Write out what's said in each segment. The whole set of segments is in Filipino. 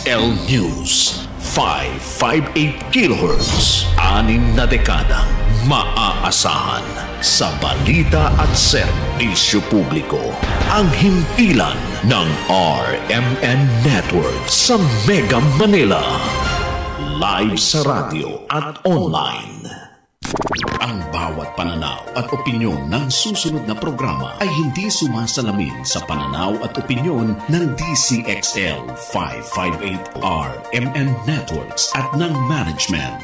DCXL News 558 kHz 6 na dekadang maaasahan sa balita at serbisyo publiko. Ang himpilan ng RMN Network sa Mega Manila. Live sa radyo at online. Ang bawat pananaw at opinyon ng susunod na programa ay hindi sumasalamin sa pananaw at opinyon ng DCXL 558 RMN Networks at ng management.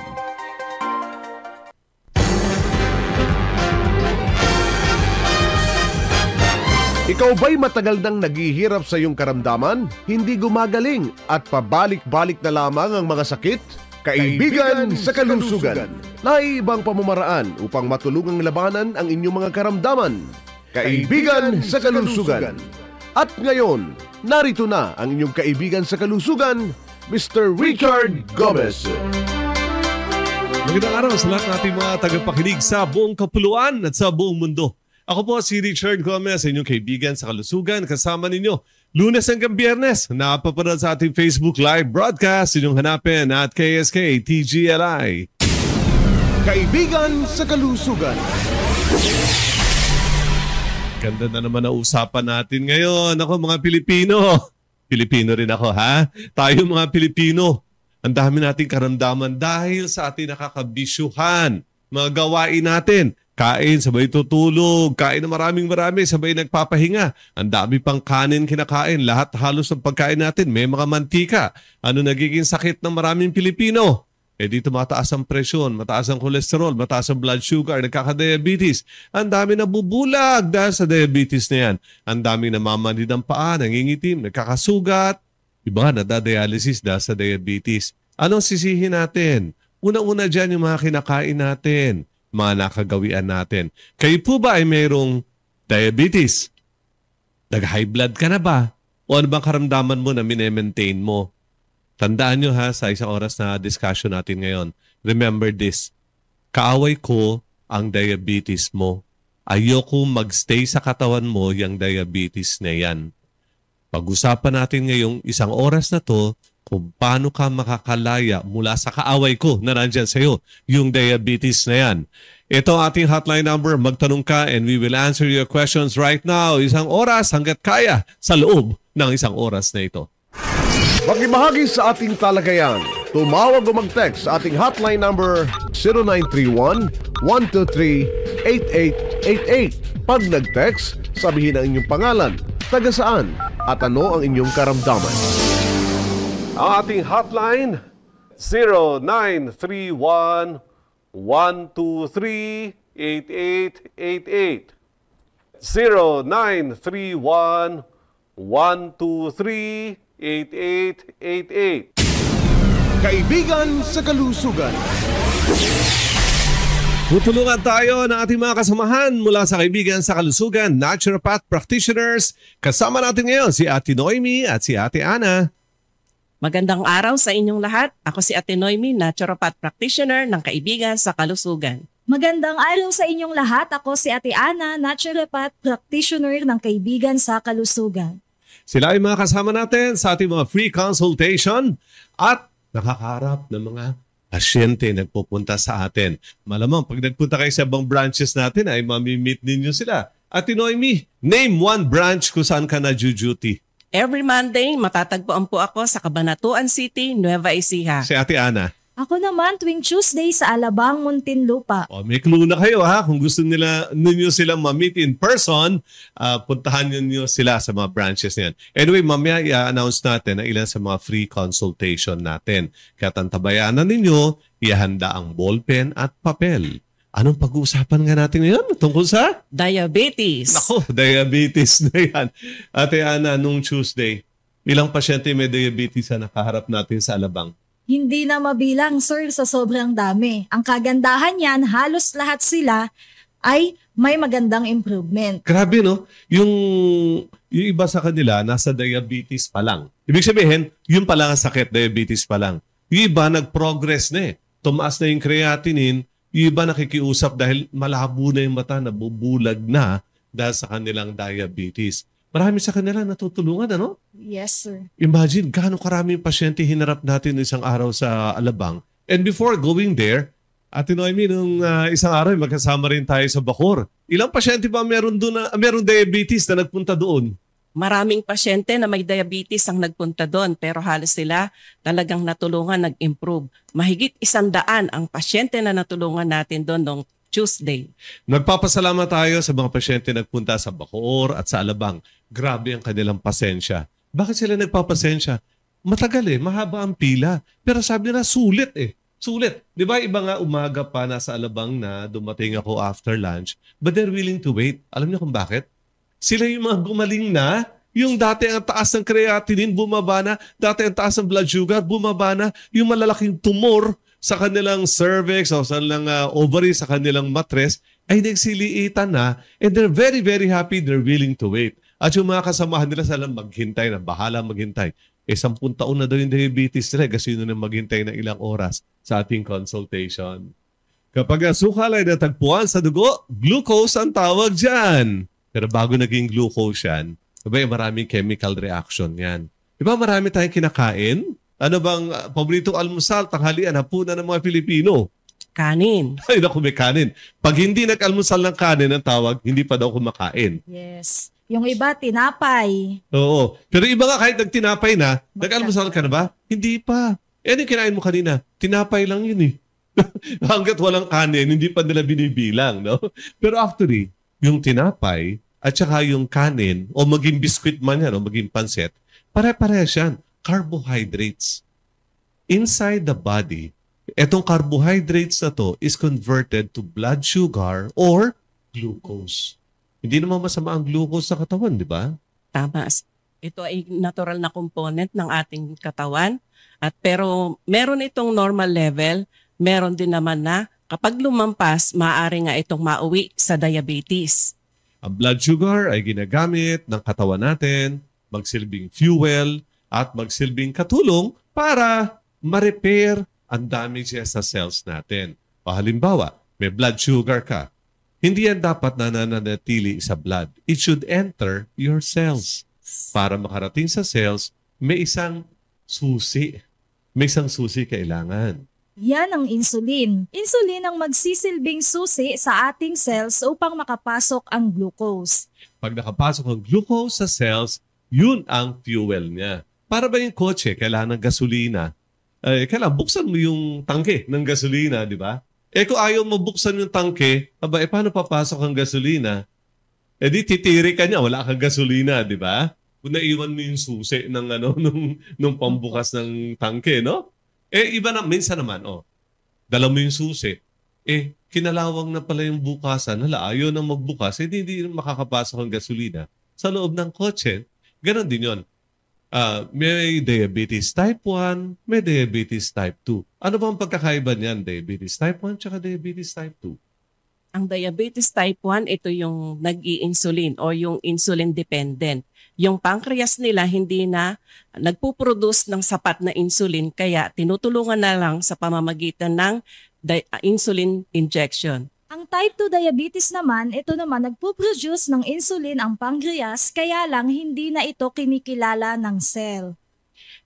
Ikaw ba'y matagal nang naghihirap sa iyong karamdaman? Hindi gumagaling at pabalik-balik na lamang ang mga sakit? Kaibigan sa Kalusugan. Naibang pamamaraan upang matulungang labanan ang inyong mga karamdaman. Kaibigan sa Kalusugan. At ngayon, narito na ang inyong kaibigan sa Kalusugan, Mr. Richard Gomez. Magandang araw sa lahat ng ating mga tagapakinig sa buong kapuluan at sa buong mundo. Ako po si Richard Gomez, inyong kaibigan sa Kalusugan. Kasama ninyo Lunes hanggang Biyernes. Napapanood sa ating Facebook Live broadcast. Inyong hanapin at KSK TGLI. Kaibigan sa Kalusugan. Ganda na naman ang usapan natin ngayon. Ako mga Pilipino. Pilipino rin ako ha. Tayo mga Pilipino. Ang dami nating karamdaman dahil sa ating nakakabisyuhan. Mga gawain natin. Kain, sabay tutulog. Kain na marami, sabay nagpapahinga. Ang dami pang kanin kinakain. Lahat halos ng pagkain natin may mga mantika. Ano nagiging sakit ng maraming Pilipino? Dito mataas ang presyon, mataas ang kolesterol, mataas ang blood sugar, nagkaka-diabetes. Ang dami nabubulag dahil sa diabetes na yan. Ang dami namamanid ng paa, nangingitim, nagkakasugat. Iba nga nadadialysis dahil sa diabetes. Anong sisihin natin? Una-una dyan yung mga kinakain natin. Mga nakagawian natin. Kayo po ba ay mayroong diabetes? Nag-high blood ka na ba? O ano bang karamdaman mo na minemaintain mo? Tandaan nyo ha, sa isang oras na discussion natin ngayon. Remember this. Kaaway ko ang diabetes mo. Ayoko magstay sa katawan mo yung diabetes na yan. Pag-usapan natin ngayong isang oras na to kung paano ka makakalaya mula sa kaaway ko na nandyan sa'yo, yung diabetes na yan. Ito ang ating hotline number. Magtanong ka and we will answer your questions right now. Isang oras hanggat kaya sa loob ng isang oras na ito. Makibahagi sa ating talagayan. Tumawag o mag-text sa ating hotline number 0931-123-8888. Pag nag-text, sabihin ang inyong pangalan, taga saan, at ano ang inyong karamdaman. Ang ating hotline, 0931-123-8888. 0931-123-8888. Kaibigan sa Kalusugan. Tutulungan tayo ng ating mga kasamahan mula sa Kaibigan sa Kalusugan, Naturopath Practitioners. Kasama natin ngayon si Ate Noemi at si Ate Ana. Magandang araw sa inyong lahat. Ako si Ate Noemi, Naturopath Practitioner ng Kaibigan sa Kalusugan. Magandang araw sa inyong lahat. Ako si Ate Ana, Naturopath Practitioner ng Kaibigan sa Kalusugan. Sila ay mga kasama natin sa ating mga free consultation at nakakaharap ng mga pasyente nagpupunta sa atin. Malamang pag nagpunta kayo sa ibang branches natin ay mamimit ninyo sila. Ate Noemi, name one branch kung saan ka na-duty. Every Monday, matatagpuan po ako sa Cabanatuan City, Nueva Ecija. Si Ate Ana. Ako naman tuwing Tuesday sa Alabang, Muntinlupa. May clue na kayo ha. Kung gusto ninyo silang ma-meet in person, puntahan ninyo sila sa mga branches niyan. Anyway, mamaya i-announce natin ang ilan sa mga free consultation natin. Kaya tantabayanan ninyo, ihanda ang ballpen at papel. Anong pag-uusapan nga natin ngayon tungkol sa? Diabetes. Nako, diabetes na yan. Ate Ana, nung Tuesday, ilang pasyente may diabetes na nakaharap natin sa Alabang? Hindi na mabilang, sir, sa sobrang dami. Ang kagandahan niyan, halos lahat sila ay may magandang improvement. Grabe, no? Yung iba sa kanila, nasa diabetes pa lang. Ibig sabihin, yun pa lang ang sakit, diabetes pa lang. Yung iba, nag-progress na eh. Tumaas na yung creatinine. Yung iba nakikiusap dahil malabo na yung mata, nabubulag na dahil sa kanilang diabetes. Marami sa kanila natutulungan, ano? Yes, sir. Imagine, gaano karaming pasyente hinarap natin isang araw sa Alabang. And before going there, Ate Noemi, nung isang araw, magkasama rin tayo sa Bacoor. Ilang pasyente ba meron diabetes na nagpunta doon? Maraming pasyente na may diabetes ang nagpunta doon pero halos sila talagang natulungan, nag-improve. Mahigit 100 ang pasyente na natulungan natin doon noong Tuesday. Nagpapasalamat tayo sa mga pasyente nagpunta sa Bacoor at sa Alabang. Grabe ang kanilang pasensya. Bakit sila nagpapasensya? Matagal mahaba ang pila. Pero sabi na sulit Sulit. Di ba iba nga umaga pa nasa Alabang na dumating ako after lunch, but they're willing to wait. Alam niyo kung bakit? Sila yung mga gumaling na, yung dati ang taas ng creatinine, bumaba na, dati ang taas ng blood sugar, bumaba na, yung malalaking tumor sa kanilang cervix o sa kanilang ovary, sa kanilang mattress, ay nagsiliitan na, and they're very, very happy, they're willing to wait. At yung mga kasamahan nila salang maghintay na, bahala maghintay. 10 taon na daw yung diabetes nila kasi yun na maghintay na ilang oras sa ating consultation. Kapag asukal ay natagpuan sa dugo, glucose ang tawag dyan. Pero bago naging glucose yan, diba maraming chemical reaction yan. Diba marami tayong kinakain? Ano bang paboritong almusal, tanghalian, hapunan ng mga Pilipino? Kanin. Ay, naku, may kanin. Pag hindi nag-almusal ng kanin ang tawag, hindi pa daw kumakain. Yes. Yung iba, tinapay. Oo. Pero iba nga kahit nagtinapay na, nag-almusal ka na ba? Hindi pa. Ano yung kinain mo kanina? Tinapay lang yun Hanggat walang kanin, hindi pa nila binibilang. No? Pero actually, yung tinapay at saka yung kanin, o maging biskwit man yan, o maging panset, pare-parehas yan. Carbohydrates. Inside the body, etong carbohydrates na to is converted to blood sugar or glucose. Hindi naman masama ang glucose sa katawan, di ba? Tama. Ito ay natural na component ng ating katawan. Pero meron itong normal level, meron din naman na kapag lumampas, maaari nga itong mauwi sa diabetes. Ang blood sugar ay ginagamit ng katawan natin, magsilbing fuel, at magsilbing katulong para ma-repair ang damages sa cells natin. O halimbawa, may blood sugar ka. Hindi yan dapat nananatili sa blood. It should enter your cells. Para makarating sa cells, may isang susi. May isang susi kailangan. Yan ang insulin. Insulin ang magsisilbing susi sa ating cells upang makapasok ang glucose. Pag nakapasok ang glucose sa cells, yun ang fuel niya. Para ba yung kotse, kailangan ng gasolina? Kailangan buksan mo yung tangke ng gasolina, di ba? Kung ayaw mo buksan yung tangke, paano papasok ang gasolina? Di titiri ka niya, wala kang gasolina, di ba? Kung naiwan mo yung susi ng nung pambukas ng tangke, no? Iba na, minsan naman, dala mo yung susi, kinalawang na pala yung bukasan, ayaw nang magbukas, hindi makakapasok ang gasolina sa loob ng kotse. Ganon din yun. May diabetes type 1, may diabetes type 2. Ano ba ang pagkakaiba niyan? Diabetes type 1 at diabetes type 2? Ang diabetes type 1, ito yung nag-i-insulin o yung insulin dependent. Yung pancreas nila hindi na nagpuproduce ng sapat na insulin kaya tinutulungan na lang sa pamamagitan ng insulin injection. Ang type 2 diabetes naman, ito naman nagpo-produce ng insulin ang pancreas kaya lang hindi na ito kinikilala ng cell.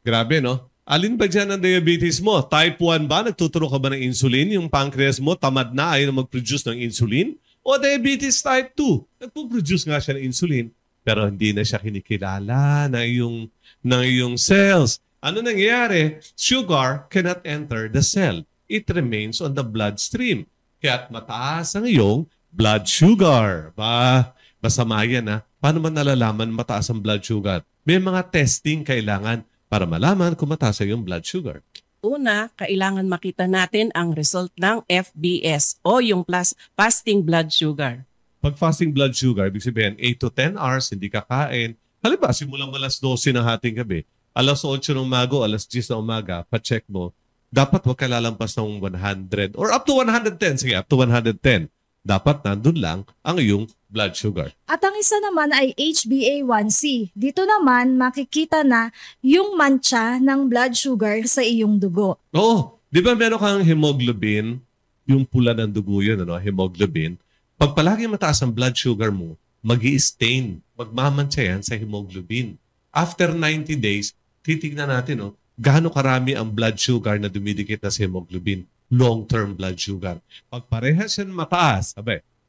Grabe, no? Alin ba dyan ang diabetes mo? Type 1 ba? Nagtuturo ka ba ng insulin? Yung pancreas mo tamad na, ayaw na mag-produce ng insulin? O diabetes type 2? Nagpo-produce nga siya ng insulin pero hindi na siya kinikilala ng iyong cells. Ano nangyayari? Sugar cannot enter the cell. It remains on the bloodstream. Kaya't mataas ang iyong blood sugar. Masama yan ha. Paano man nalalaman mataas ang blood sugar? May mga testing kailangan para malaman kung mataas ang iyong blood sugar. Una, kailangan makita natin ang result ng FBS o yung fasting blood sugar. Pag fasting blood sugar, ibig sabihin 8 to 10 hours, hindi kakain. Halimbawa, simulang alas 12 ng hating gabi, alas 8 ng umaga, alas 10 ng umaga, pa-check mo, dapat huwag ka lalampas ng 100 or up to 110. Sige, up to 110. Dapat nandun lang ang iyong blood sugar. At ang isa naman ay HbA1c. Dito naman makikita na yung mancha ng blood sugar sa iyong dugo. Oo. Di ba meron kang hemoglobin? Yung pula ng dugo yun, hemoglobin. Pag palagi mataas ang blood sugar mo, mag-i-stain. Magmamantsa yan sa hemoglobin. After 90 days, titignan natin gaano karami ang blood sugar na dumidikit na sa hemoglobin. Long-term blood sugar. Pag parehas yan mataas,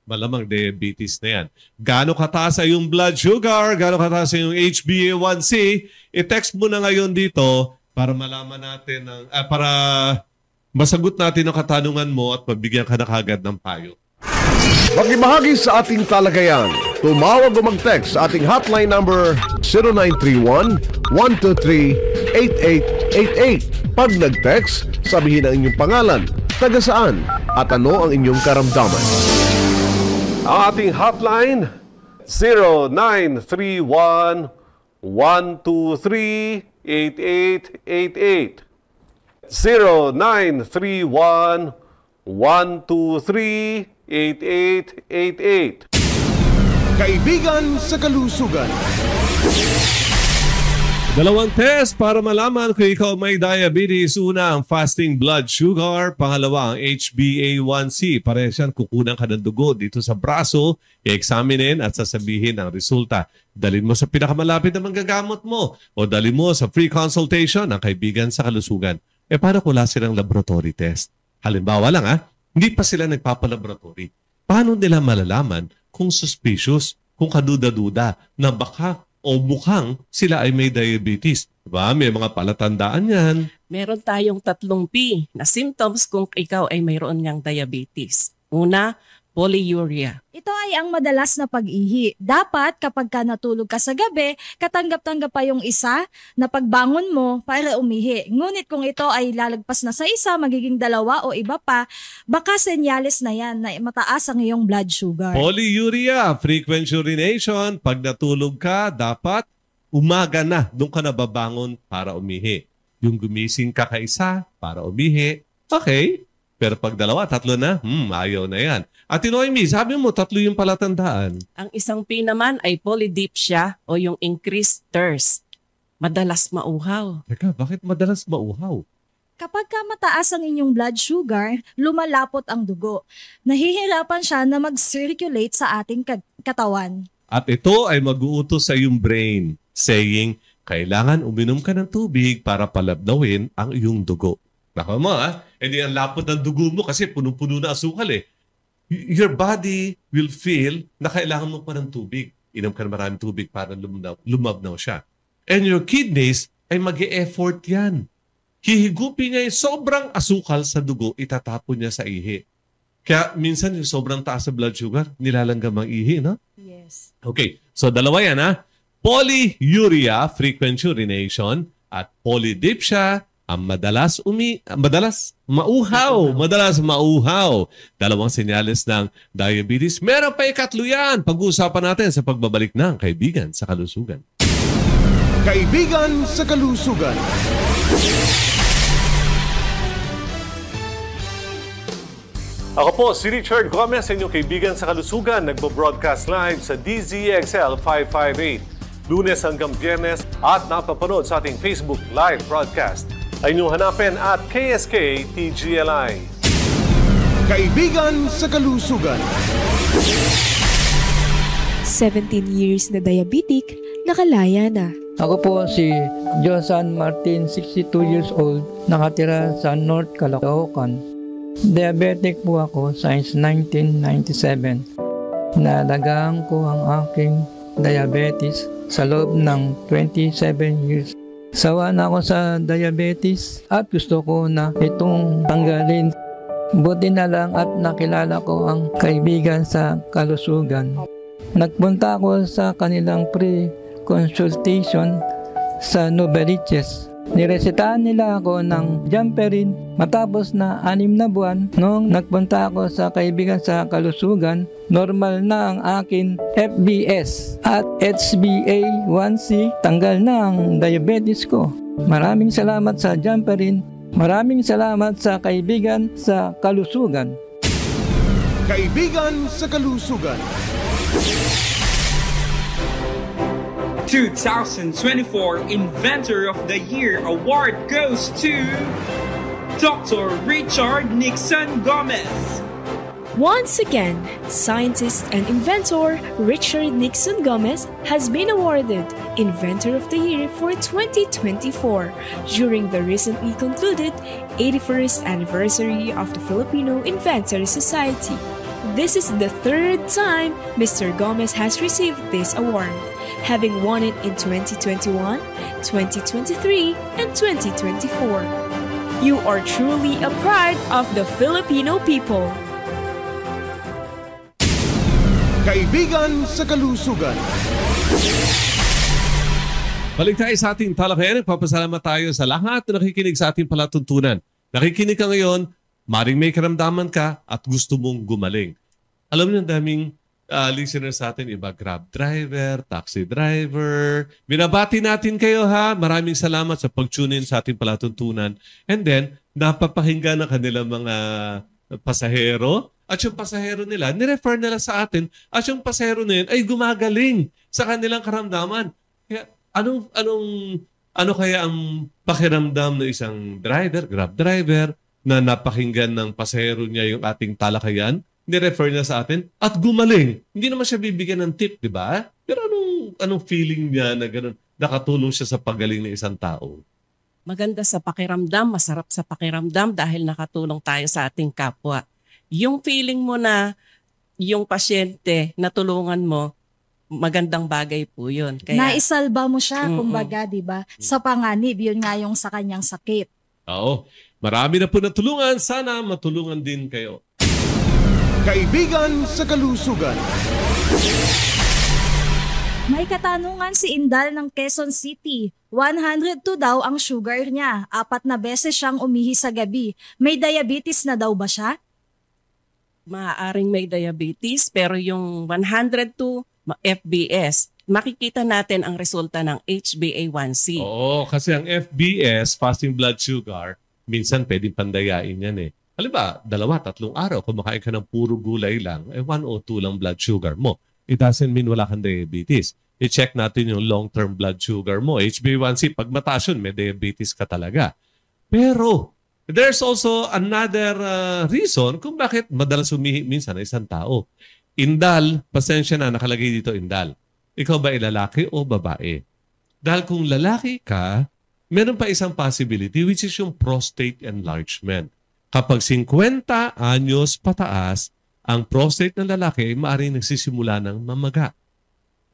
malamang diabetes na yan. Gaano kataas ay yung blood sugar, gaano kataas ay yung HbA1c, i-text mo na ngayon dito para malaman natin, para masagot natin ang katanungan mo at mabigyan ka na kagad ng payo. Magbahagi sa ating talagayan. Tumawag o mag-text sa ating hotline number 0931-123-8888. Pag nag-text, sabihin ang inyong pangalan, taga saan, at ano ang inyong karamdaman. Ang ating hotline, 0931-123-8888. 0931-123-8888. Kaibigan sa Kalusugan. Dalawang test para malaman kung ikaw may diabetes. Una, ang fasting blood sugar. Pangalawa, ang HbA1c. Parehas yan, kukunan ka ng dugo dito sa braso, i-examinin at sasabihin ang resulta. Dalhin mo sa pinakamalapit na manggagamot mo o dalhin mo sa free consultation ng Kaibigan sa Kalusugan. Paano kung wala silang laboratory test? Halimbawa lang hindi pa sila nagpapalaboratory. Paano nila malalaman kung suspicious, kung kaduda-duda na baka o mukhang sila ay may diabetes? Diba? May mga palatandaan yan. Meron tayong 3 P na symptoms kung ikaw ay mayroon niyang diabetes. Una, polyuria. Ito ay ang madalas na pag-ihi. Dapat kapag ka natulog ka sa gabi, katanggap-tanggap pa yung isa na pagbangon mo para umihi. Ngunit kung ito ay lalagpas na sa isa, magiging 2 o iba pa, baka senyales na yan na mataas ang iyong blood sugar. Polyuria, frequent urination. Pag natulog ka, dapat umaga na. Doon ka nababangon para umihi. Yung gumising ka kaisa para umihi, okay. Pero pag 2, 3 na, ayaw na yan. At Noemi, sabi mo 3 yung palatandaan. Ang isang P naman ay polydipsia o yung increased thirst. Madalas mauhaw. Teka, bakit madalas mauhaw? Kapag ka mataas ang inyong blood sugar, lumalapot ang dugo. Nahihirapan siya na mag-circulate sa ating katawan. At ito ay mag-uutos sa iyong brain, saying, kailangan uminom ka ng tubig para palabnawin ang iyong dugo. Naka mo hindi ang lapot ng dugo mo kasi punong-puno na asukal Your body will feel na kailangan mo pa ng tubig. Inom ka ng maraming tubig para lumabnaw siya. And your kidneys ay mag-e-effort yan. Hihigupin niya yung sobrang asukal sa dugo, itatapon niya sa ihi. Kaya minsan yung sobrang taas sa blood sugar, nilalanggam ang ihi, no? Yes. Okay, so 2 yan Polyuria, frequent urination, at polydipsia, ang madalas mauhaw. 2 senyales ng diabetes. Meron pa 3 yan. Pag-uusapan natin sa pagbabalik ng Kaibigan sa Kalusugan. Kaibigan sa Kalusugan. Ako po si Richard Gomez, inyong Kaibigan sa Kalusugan. Nagbo-broadcast live sa DZXL 558. Lunes hanggang Biyernes at napapanood sa ating Facebook live broadcast. Ay inyong hanapin at KSK TGLI. Kaibigan sa Kalusugan. 17 years na diabetic, nakalaya na. Ako po si Josan Martin, 62 years old, nakatira sa North Caloocan. Diabetic po ako since 1997. Naalagaan ko ang aking diabetes sa loob ng 27 years. Sawa na ako sa diabetes at gusto ko na itong tanggalin. Buti na lang at nakilala ko ang Kaibigan sa Kalusugan. Nagpunta ako sa kanilang pre-consultation sa Novaliches. Niresetahan nila ako ng Jamperin. Matapos na 6 na buwan, noong nagpunta ako sa Kaibigan sa Kalusugan, normal na ang akin FBS at HbA1c. Tanggal na ang diabetes ko. Maraming salamat sa Jamperin. Maraming salamat sa Kaibigan sa Kalusugan. Kaibigan sa Kalusugan. 2024 Inventor of the Year Award goes to Dr. Richard Nixon Gomez. Once again, scientist and inventor Richard Nixon Gomez has been awarded Inventor of the Year for 2024 during the recently concluded 81st anniversary of the Filipino Inventor Society. This is the third time Mr. Gomez has received this award, having won it in 2021, 2023, and 2024. You are truly a pride of the Filipino people. Kaibigan sa Kalusugan. Balik tayo sa ating talakayan. Nagpapasalamat tayo sa lahat na nakikinig sa ating palatuntunan. Nakikinig ka ngayon, maring may karamdaman ka at gusto mong gumaling. Alam niyo, daming listeners sa atin, iba grab driver, taxi driver. Binabati natin kayo ha. Maraming salamat sa pag-tune in sa ating palatuntunan. And then, napapakinggan ng kanilang mga pasahero. At yung pasahero nila, nirefer nila sa atin. At yung pasahero na yun ay gumagaling sa kanilang karamdaman. Kaya, ano kaya ang pakiramdam ng isang driver, grab driver, na napakinggan ng pasahero niya yung ating talakayan, nirefer niya sa atin, at gumaling. Hindi naman siya bibigyan ng tip, di ba? Pero anong feeling niya na gano'n, nakatulong siya sa pagaling ng isang tao? Maganda sa pakiramdam, masarap sa pakiramdam dahil nakatulong tayo sa ating kapwa. Yung feeling mo na yung pasyente na tulungan mo, magandang bagay po yun. Kaya, naisalba mo siya, kumbaga, di ba? Sa panganib, yun nga yung sa kanyang sakit. Oo. Marami na po natulungan. Sana matulungan din kayo. Kaibigan sa Kalusugan. May katanungan si Indal ng Quezon City. 102 daw ang sugar niya. 4 na beses siyang umihi sa gabi. May diabetes na daw ba siya? maaaring may diabetes, pero yung 102 FBS, makikita natin ang resulta ng HbA1c. Oo, kasi ang FBS, fasting blood sugar, minsan pwedeng pandayain yan eh. Halimbawa, 2-3 araw, kumakain ka ng puro gulay lang, 102 lang blood sugar mo. It doesn't mean wala kang diabetes. I-check natin yung long-term blood sugar mo. HbA1c, pag mataas yun, may diabetes ka talaga. Pero, there's also another reason kung bakit madalas umihi minsan na isang tao. Indal, pasensya na, nakalagay dito Indal. Ikaw ba lalaki o babae? Dahil kung lalaki ka, meron pa isang possibility which is yung prostate enlargement. Kapag 50 anyos pataas, ang prostate ng lalaki ay maaaring nagsisimula ng mamaga.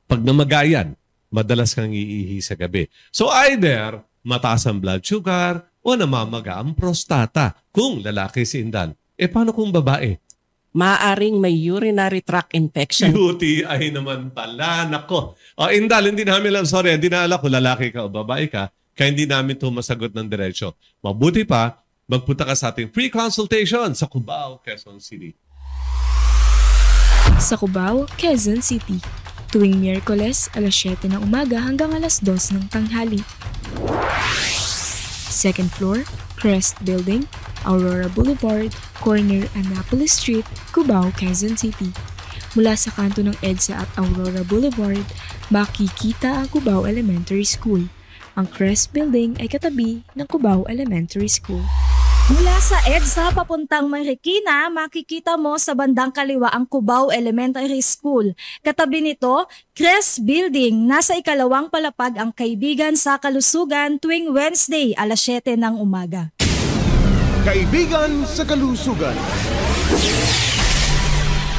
Pag namaga yan, madalas kang iihi sa gabi. So either mataas ang blood sugar o namamaga ang prostata kung lalaki si Indal. E paano kung babae? Maaaring may urinary tract infection. UTI naman pala. Nako. O Indal, hindi namin lang, sorry, hindi na alam kung lalaki ka o babae ka, kaya hindi namin ito masagot ng diretsyo. Mabuti pa, magpunta ka sa ating free consultation sa Cubao, Quezon City. Sa Cubao, Quezon City. Tuwing Miyerkules, alas 7 ng umaga hanggang alas 2 ng tanghali. Second floor, Crest Building, Aurora Boulevard, corner Annapolis Street, Cubao, Quezon City. Mula sa kanto ng EDSA at Aurora Boulevard, makikita ang Cubao Elementary School. Ang Crest Building ay katabi ng Cubao Elementary School. Mula sa EDSA papuntang Marikina, makikita mo sa bandang kaliwa ang Cubao Elementary School. Katabi nito, Crest Building. Nasa ikalawang palapag ang Kaibigan sa Kalusugan tuwing Wednesday, alas 7 ng umaga. Kaibigan sa Kalusugan.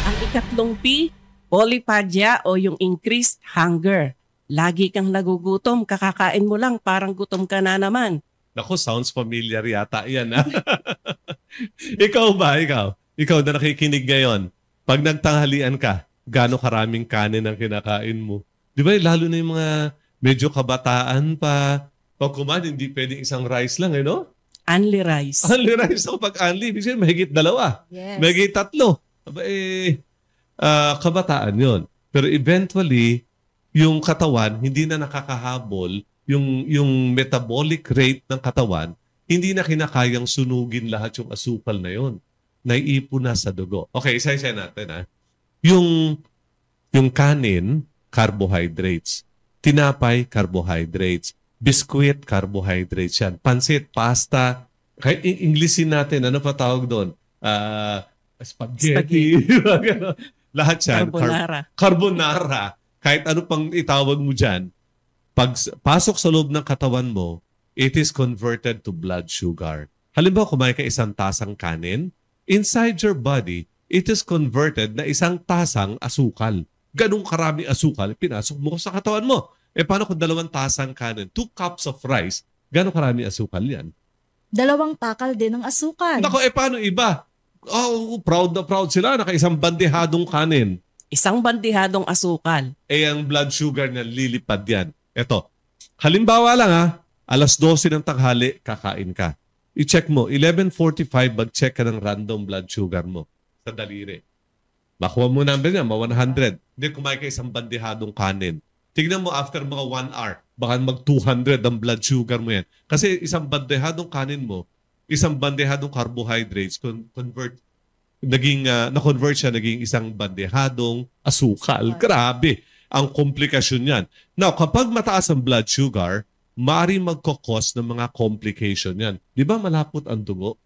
Ang ikatlong P, polyphagia o yung increased hunger. Lagi kang nagugutom, kakakain mo lang, parang gutom ka na naman. Naku, sounds familiar yata yan. Ha? Ikaw ba? Ikaw na nakikinig ngayon. Pag nagtanghalian ka, gaano karaming kanin ang kinakain mo? Di ba? Lalo na yung mga medyo kabataan pa. Pag kumain, hindi pwedeng isang rice lang, eh, no? Only rice. Only rice. So pag only, ibig sabihin, mahigit 2. Yes. Mahigit 3. Kabataan yun. Pero eventually, yung katawan, hindi na nakakahabol. Yung metabolic rate ng katawan, hindi na kinakayang sunugin lahat yung asukal na yon. Naiipon na sa dugo. Okay, isa-isa natin. Ha? Yung kanin, carbohydrates. Tinapay, carbohydrates. Biskuit, carbohydrates yan. Pansit, pasta. Inglesin natin, ano pa tawag doon? spaghetti. Lahat yan. Carbonara. Kahit ano pang itawag mo dyan, pag pasok sa loob ng katawan mo, it is converted to blood sugar. Halimbawa, kumain ka isang tasang kanin, inside your body, it is converted na isang tasang asukal. Ganong karami asukal, pinasok mo sa katawan mo. Paano kung 2 tasang kanin, 2 cups of rice, ganong karami asukal yan? 2 takal din ng asukal. Nako, paano iba? Oh, proud na proud sila, naka-isang bandehadong kanin. Isang bandehadong asukal. Ang blood sugar na lilipad yan. Eto, halimbawa lang alas 12 ng tanghali, kakain ka. I-check mo, 11:45, mag-check ka ng random blood sugar mo sa daliri. Makuha mo number niya, 100. Hindi, kumain ka isang bandehadong kanin. Tignan mo after mga 1 hour, baka mag-200 ang blood sugar mo yan. Kasi isang bandehadong kanin mo, isang bandehadong carbohydrates, na-convert siya naging isang bandehadong asukal. Grabe ang komplikasyon yan. Now, kapag mataas ang blood sugar, maaari magkakos ng mga complication yan. Di ba malapot ang dugo?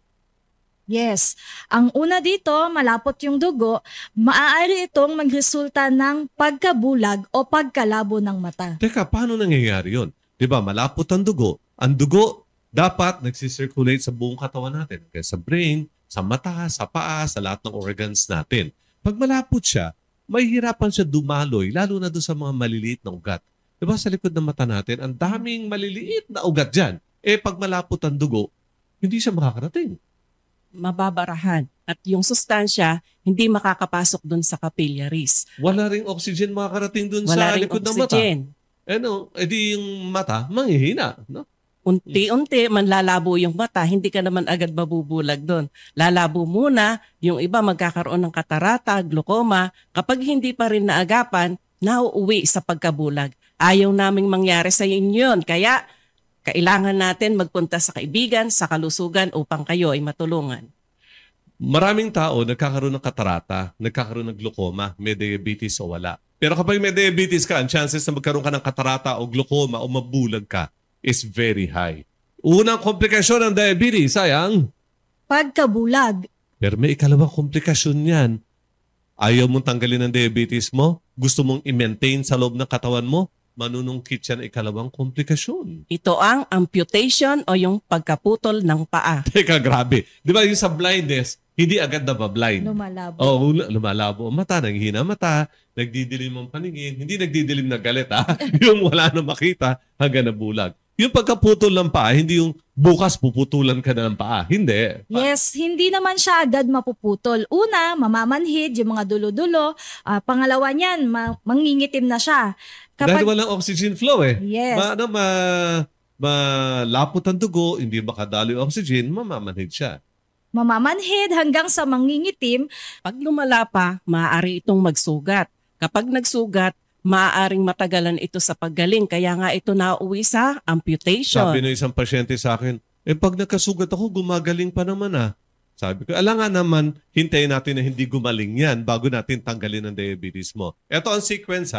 Yes. Ang una dito, malapot yung dugo, maaari itong magresulta ng pagkabulag o pagkalabo ng mata. Teka, paano nangyayari yun? Di ba malapot ang dugo? Ang dugo dapat nagsisirculate sa buong katawan natin. Kaya sa brain, sa mata, sa paa, sa lahat ng organs natin. Pag malapot siya, may hirapan siya dumaloy, lalo na doon sa mga maliliit na ugat. Diba sa likod ng mata natin, ang daming maliliit na ugat dyan. Pag malapot ang dugo, hindi siya makakarating. Mababarahan. At yung sustansya, hindi makakapasok dun sa capillaries. Wala ring oxygen makakarating dun sa likod ng mata. Di yung mata, manghihina. No? Unti-unti, manlalabo yung mata, hindi ka naman agad mabubulag doon. Lalabo muna, yung iba magkakaroon ng katarata, glaucoma. Kapag hindi pa rin naagapan, nauuwi sa pagkabulag. Ayaw naming mangyari sa inyo yun. Kaya, kailangan natin magpunta sa kaibigan, sa kalusugan upang kayo ay matulungan. Maraming tao nagkakaroon ng katarata, nagkakaroon ng glaucoma, may diabetes o wala. Pero kapag may diabetes ka, ang chances na magkaroon ka ng katarata o glaucoma o mabulag ka is very high. Unang komplikasyon ng diabetes, sayang, pagkabulag. Pero may ikalawang komplikasyon yan. Ayaw mong tanggalin ang diabetes mo, gusto mong i-maintain sa loob ng katawan mo, manunungkit yan ikalawang komplikasyon. Ito ang amputation o yung pagkaputol ng paa. Teka, grabe. Di ba yung sa blindness, hindi agad nabablind. Lumalabo. Lumalabo ang mata, nanghihina mata, nagdidilim ang paningin. Hindi nagdidilim na galit, yung wala na makita hanggang nabulag. Yung pagkaputol ng paa, hindi yung bukas puputulan ka na ng paa. Hindi. Yes, hindi naman siya agad mapuputol. Una, mamamanhid yung mga dulo-dulo. Pangalawa niyan, mangingitim na siya. Dahil walang oxygen flow Yes. Malapot ang dugo, hindi makadalo yung oxygen, mamamanhid siya. Mamamanhid hanggang sa mangingitim. Pag lumala pa, maaari itong magsugat. Kapag nagsugat, maaaring matagalan ito sa paggaling. Kaya nga ito nauwi sa amputation. Sabi ng isang pasyente sa akin, pag nagkasugat ako, gumagaling pa naman Sabi ko, alangan naman, hintayin natin na hindi gumaling yan bago natin tanggalin ang diabetes mo. Ito ang sequence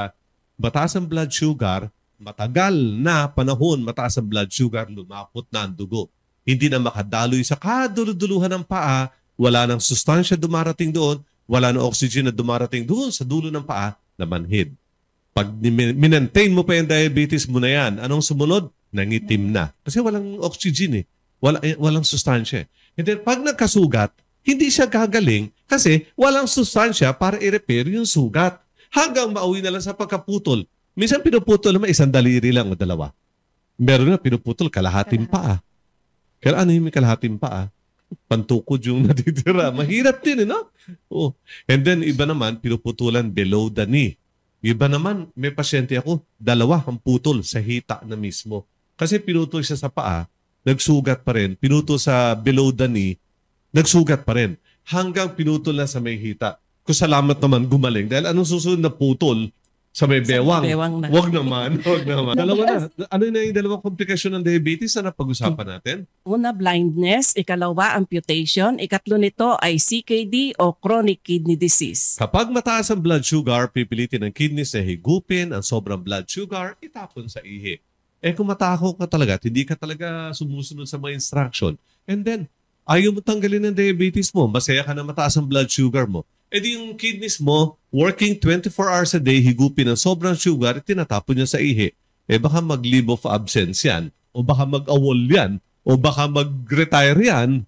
mataas ang blood sugar, matagal na panahon, mataas ang blood sugar, lumapot na ang dugo. Hindi na makadaloy sa kaduluduluhan ng paa, wala nang sustansya dumarating doon, wala nang oxygen na dumarating doon sa dulo ng paa, namanhid. Pag minantain mo pa yung diabetes mo na yan, anong sumunod? Nangitim na. Kasi walang oxygen walang sustansya. And then pag nagkasugat, hindi siya gagaling kasi walang sustansya para i-repair yung sugat. Hanggang mauwi na lang sa pagkaputol. Minsan pinuputol naman isang daliri lang o 2. Meron na pinuputol kalahating paa. Kaya ano yung kalahating paa? Pantukod yung natitira. Mahirap din, no? Oh. And then iba naman pinuputulan below the knee. Iba naman, may pasyente ako, 2 ang putol sa hita na mismo. Kasi pinutol siya sa paa, nagsugat pa rin. Pinutol sa below the knee, nagsugat pa rin. Hanggang pinutol na sa may hita. Kung salamat naman gumaling. Dahil anong susunod na putol sa may bewang? Na. Wag naman. Dalawa na. Ano na yung 2 komplikasyon ng diabetes na napag-usapan natin? Una, blindness. Ikalawa, amputation. Ikatlo nito ay CKD o chronic kidney disease. Kapag mataas ang blood sugar, pipilitin ng kidneys na higupin ang sobrang blood sugar, itapon sa ihi. Kung matakaw ka talaga, hindi ka talaga sumusunod sa mga instruction. And then, ayaw mo tanggalin ng diabetes mo, masaya ka na mataas ang blood sugar mo. E di yung kidneys mo, working 24 hours a day, higupin ng sobrang sugar, tinatapon niya sa ihi. Eh baka mag-leave of absence yan, o baka mag-awol yan, o baka mag-retire yan.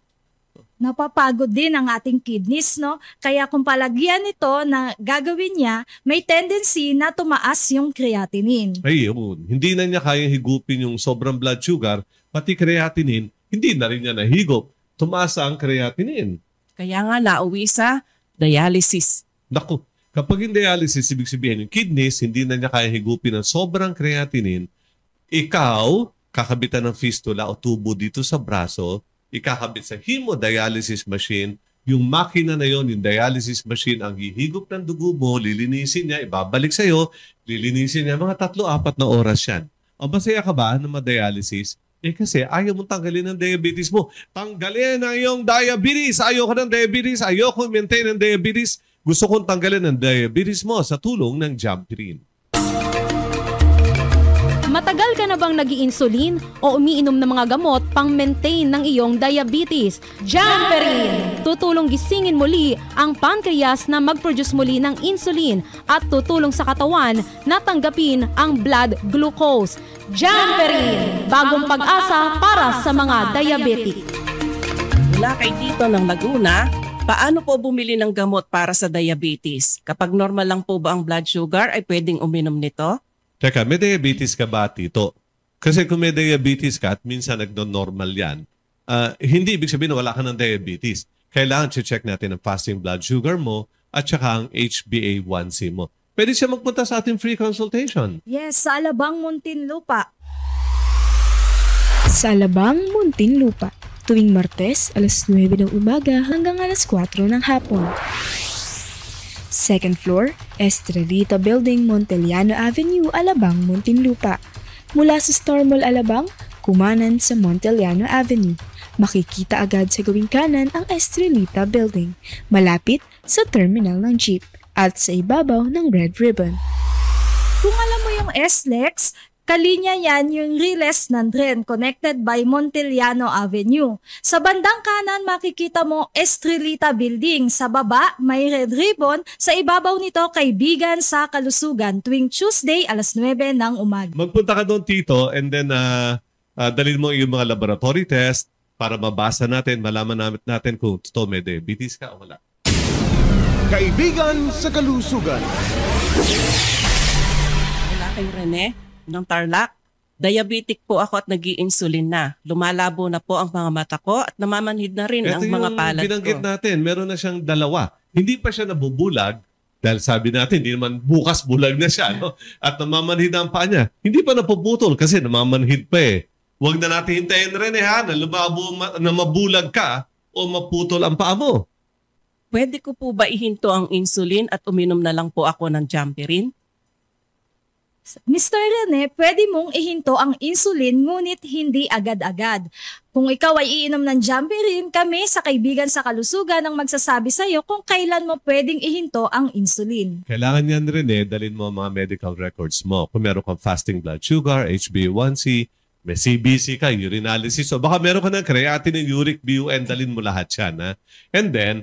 Napapagod din ang ating kidneys, no? Kaya kung palagyan ito na gagawin niya, may tendency na tumaas yung creatinine. Ay, yun. Hindi na niya kayang higupin yung sobrang blood sugar, pati creatinine, hindi na rin niya nahigop. Tumaas ang creatinine. Kaya nga nauwi sa dialysis. Naku, kapag yung dialysis, ibig sabihin yung kidneys, hindi na niya kayang higupin ng sobrang creatinine, ikaw, kakabitan ng fistula o tubo dito sa braso, ikakabit sa hemodialysis machine, yung makina na yon, yung dialysis machine, ang hihigop ng dugo mo, lilinisin niya, ibabalik sa'yo, lilinisin niya, mga 3-4 na oras yan. O masaya ka ba na ma-dialysis? Eh kasi ayaw mong tanggalin ang diabetes mo. Tanggalin ang iyong diabetes. Ayaw ka ng diabetes. Ayaw ko maintain ang diabetes. Gusto kong tanggalin ang diabetes mo sa tulong ng Jampirin. Matagal ka na bang nag-i-insulin o umiinom ng mga gamot pang-maintain ng iyong diabetes? Jampirin! Tutulong gisingin muli ang pancreas na mag-produce muli ng insulin at tutulong sa katawan na tanggapin ang blood glucose. Jampirin! Bagong pag-asa para sa mga diabetic. Mula kay Tito ng Laguna, paano po bumili ng gamot para sa diabetes? Kapag normal lang po ba ang blood sugar ay pwedeng uminom nito? Teka, may diabetes ka ba, Tito? Kasi kung may diabetes ka at minsan nagno-normal yan, hindi ibig sabihin na wala ka ng diabetes. Kailangan check natin ang fasting blood sugar mo at saka ang HbA1c mo. Pwede siya magpunta sa ating free consultation. Yes, sa Alabang, Muntinlupa. Sa Alabang, Muntinlupa. Tuwing Martes, alas 9 ng umaga hanggang alas 4 ng hapon. Second floor, Estrelita Building, Montellano Avenue, Alabang, Muntinlupa. Mula sa Star Mall, Alabang, kumanan sa Montellano Avenue. Makikita agad sa gawing kanan ang Estrelita Building, malapit sa terminal ng jeep at sa ibabaw ng Red Ribbon. Kung alam mo yung SLEX, kalinya yan yung Riles Nandren connected by Montellano Avenue. Sa bandang kanan makikita mo Estrelita Building. Sa baba may Red Ribbon. Sa ibabaw nito Kaibigan sa Kalusugan tuwing Tuesday alas 9 ng umaga. Magpunta ka doon, Tito, and then dalhin mo yung mga laboratory test para mabasa natin, malaman natin kung totoo may diabetes ka o wala. Kaibigan sa Kalusugan. Wala kay Rene ng Tarlac. Diabetic po ako at nag-i-insulin na. Lumalabo na po ang mga mata ko at namamanhid na rin ang mga palad ko. Ito yung binanggit natin. Meron na siyang 2. Hindi pa siya nabubulag dahil sabi natin, hindi naman bukas bulag na siya. No? At namamanhid ang paa niya. Hindi pa napuputol kasi namamanhid pa eh. Huwag na natin hintayin rin na lumabo na mabulag ka o maputol ang paa mo. Pwede ko po ba ihinto ang insulin at uminom na lang po ako ng Jampirin? Mr. Rene, pwede mong ihinto ang insulin ngunit hindi agad-agad. Kung ikaw ay iinom ng Jampirin, kami sa Kaibigan sa Kalusugan ang magsasabi sa iyo kung kailan mo pwedeng ihinto ang insulin. Kailangan yan, Rene, dalhin mo ang mga medical records mo. Kung meron kang fasting blood sugar, HbA1c, may CBC ka, urinalysis, o baka meron ka ng creatinine, uric, BUN, dalhin mo lahat yan. Ha? And then,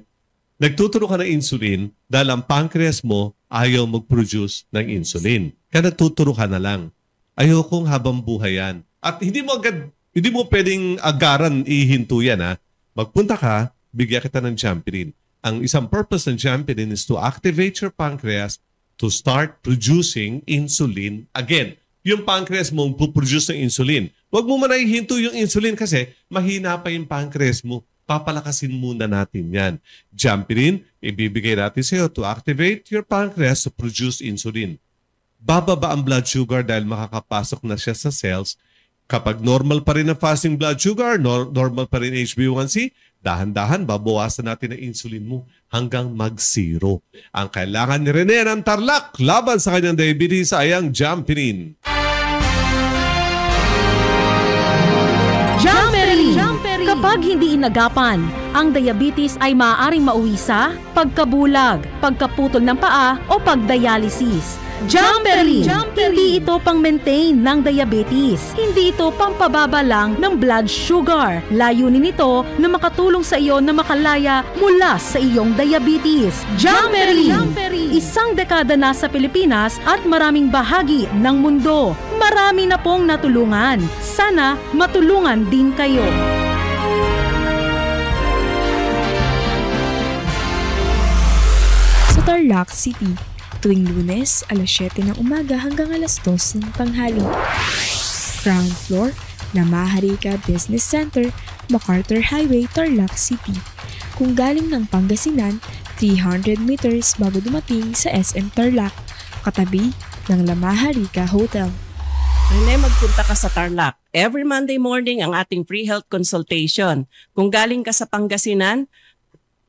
nagtuturo ka ng insulin dahil ang pancreas mo ayaw mag-produce ng insulin. Kaya nagtuturo ka na lang. Ayokong habang buhay yan. At hindi mo pwedeng agaran ihinto yan. Ha? Magpunta ka, bigyan kita ng Jampirin. Ang isang purpose ng Jampirin is to activate your pancreas to start producing insulin again. Yung pancreas mo puproduce ng insulin. Huwag mo man ihinto yung insulin kasi mahina pa yung pancreas mo. Papalakasin muna natin yan. Jampirin, ibibigay natin sa iyo to activate your pancreas to produce insulin. Bababa ang blood sugar dahil makakapasok na siya sa cells. Kapag normal pa rin ang fasting blood sugar, normal pa rin HbA1c, dahan-dahan babawasan natin ang insulin mo hanggang mag-zero. Ang kailangan ni Rene ng Tarlac laban sa kanyang diabetes ay ang Jampirin. Jampirin! Kapag hindi inagapan, ang diabetes ay maaaring mauwi sa pagkabulag, pagkaputol ng paa o pagdialysis. Jumperin! Hindi ito pang-maintain ng diabetes. Hindi ito pampababa lang ng blood sugar. Layunin nito na makatulong sa iyo na makalaya mula sa iyong diabetes. Jumperin! Isang dekada na sa Pilipinas at maraming bahagi ng mundo. Marami na pong natulungan. Sana matulungan din kayo. Sa Tarlac City, tuwing Lunes, alas 7 ng umaga hanggang alas 2 ng tanghali. Ground floor, Lamaharika Business Center, MacArthur Highway, Tarlac City. Kung galing ng Pangasinan, 300 meters bago dumating sa SM Tarlac, katabi ng Lamaharika Hotel. Rene, magpunta ka sa Tarlac. Every Monday morning ang ating free health consultation. Kung galing ka sa Pangasinan,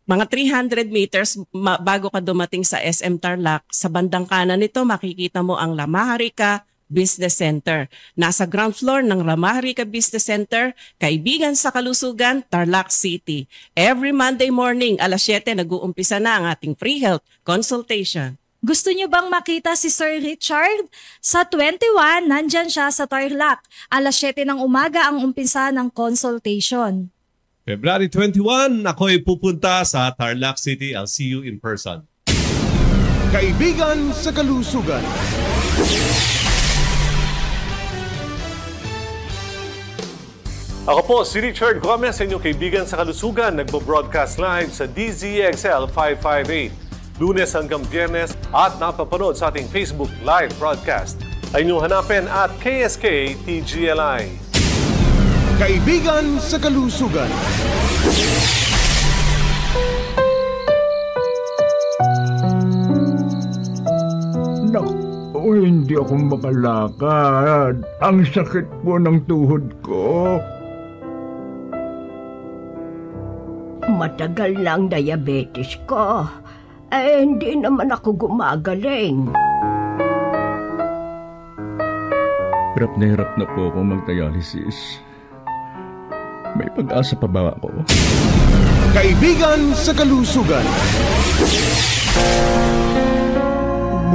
mga 300 meters bago ka dumating sa SM Tarlac, sa bandang kanan nito makikita mo ang Lamaharika Business Center. Nasa ground floor ng Lamaharika Business Center, Kaibigan sa Kalusugan, Tarlac City. Every Monday morning, alas 7, nag-uumpisa na ang ating free health consultation. Gusto nyo bang makita si Sir Richard? Sa 21, nandyan siya sa Tarlac. Alas 7 ng umaga ang umpisa ng consultation. February 21, ako'y pupunta sa Tarlac City. I'll see you in person. Kaibigan sa Kalusugan. Ako po si Richard Gomez, inyong kaibigan sa Kalusugan. Nagbo-broadcast live sa DZXL 558. Lunes hanggang Biyernes at napapanood sa ating Facebook live broadcast. Ay inyong hanapin at KSK TGLI. Kaibigan sa Kalusugan. Naku, hindi ako makalakad. Ang sakit po ng tuhod ko. Matagal na ang diabetes ko. Hindi naman ako gumagaling. Hirap na po ako mag-dialysis. May pag-asa pa ba ako? Kaibigan sa Kalusugan.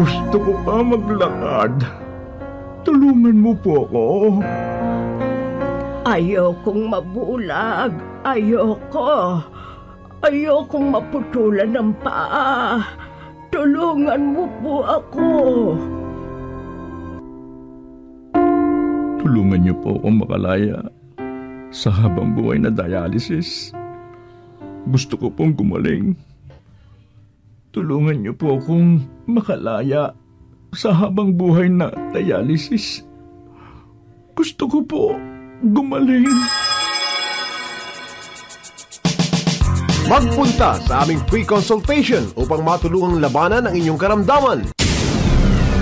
Gusto ko pa maglakad. Tulungan mo po ako. Ayokong mabulag. Ayokong maputulan ng paa. Tulungan mo po ako. Tulungan niyo po akong makalaya sa habang buhay na dialysis. Gusto ko pong gumaling. Tulungan niyo po akong makalaya sa habang buhay na dialysis. Gusto ko po gumaling. Magpunta sa aming free consultation upang matulungang labanan ang inyong karamdaman.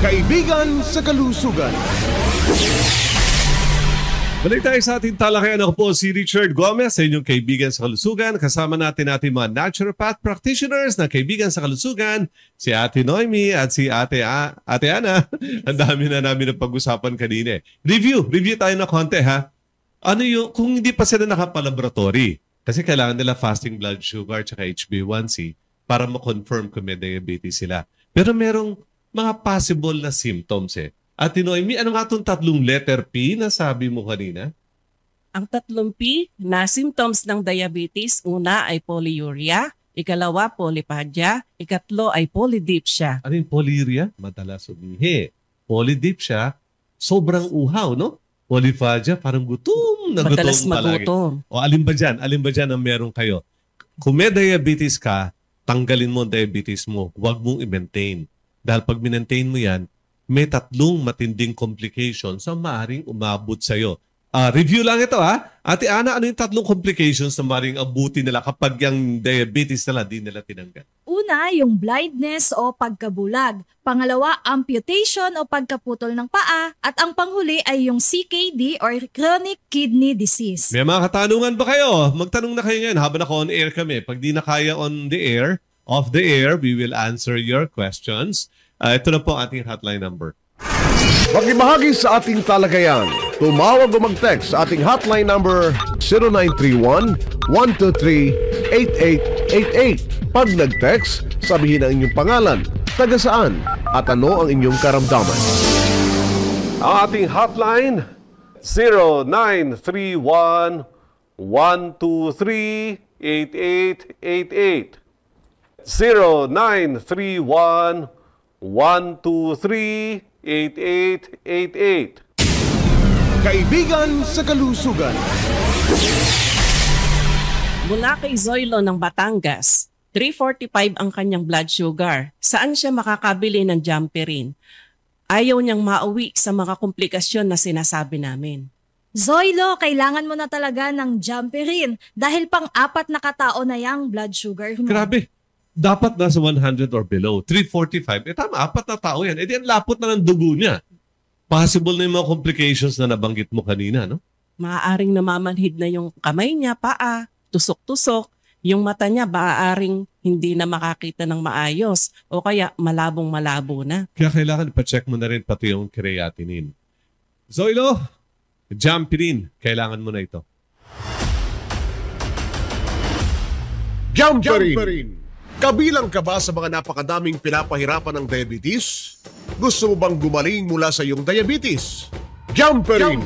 Kaibigan sa Kalusugan. Balik tayo sa ating talakayan. Ako po si Richard Gomez, sa inyong kaibigan sa Kalusugan. Kasama natin mga naturopath practitioners na kaibigan sa Kalusugan, si Ate Noemi at si Ate Ana. Ang dami na namin na pag-usapan kanina. Review tayo na konti ha. Ano yung, kung hindi pa sila nakapalaboratory, kasi kailangan nila fasting blood sugar at HbA1c para ma-confirm kung may diabetes sila. Pero merong mga possible na symptoms Ate Noemi, ano nga itong 3 letter P na sabi mo kanina? Ang 3 P na symptoms ng diabetes, una ay polyuria, ikalawa polyphagia, ikatlo ay polydipsia. Ano yung polyuria? Madalas umihi. Polydipsia, sobrang uhaw, no? Polyphagia, parang gutom na gutom madalas palagi. Magutom. O alin ba dyan ang meron kayo? Kung may diabetes ka, tanggalin mo ang diabetes mo. Huwag mong i-maintain. Dahil pag minmaintain mo yan, may 3 matinding complications na maaaring umabot sa'yo. Review lang ito Ate Ana, ano yung 3 complications na maaaring abutin nila kapag yung diabetes nila di nila tinanggal? Una, yung blindness o pagkabulag. Pangalawa, amputation o pagkaputol ng paa. At ang panghuli ay yung CKD or chronic kidney disease. May mga katanungan ba kayo? Magtanong na kayo ngayon habang naka-on-air kami. Pag di na kaya on the air, off the air, we will answer your questions. Ito na po ating hotline number. Makibahagi sa ating talagayan. Tumawag o mag-text sa ating hotline number 0931-123-8888. Pag nag-text, sabihin ang inyong pangalan, taga saan, at ano ang inyong karamdaman. Ang ating hotline, 0931-123-8888. 0931-123-8888. Kaibigan sa Kalusugan. Mula kay Zoilo ng Batangas, 345 ang kanyang blood sugar. Saan siya makakabili ng Jamperin? Ayaw niyang mauwi sa mga komplikasyon na sinasabi namin. Zoilo, kailangan mo na talaga ng Jamperin dahil pang-4 na katao na yung blood sugar mo. Grabe. Dapat nasa 100 or below. 345. Tama, 4 na tao yan. Di ang lapot na ng dugo niya. Possible na yung mga complications na nabanggit mo kanina, no? Maaaring namamanhid na yung kamay niya, paa, tusok-tusok. Yung mata niya, maaaring hindi na makakita ng maayos o kaya malabong-malabo na. Kaya kailangan ipacheck mo na rin pati yung creatinine. Zoilo, Jamperin, kailangan mo na ito. Jamperin! Kabilang ka ba sa mga napakadaming pinapahirapan ng diabetes? Gusto mo bang gumaling mula sa iyong diabetes? Jamperin!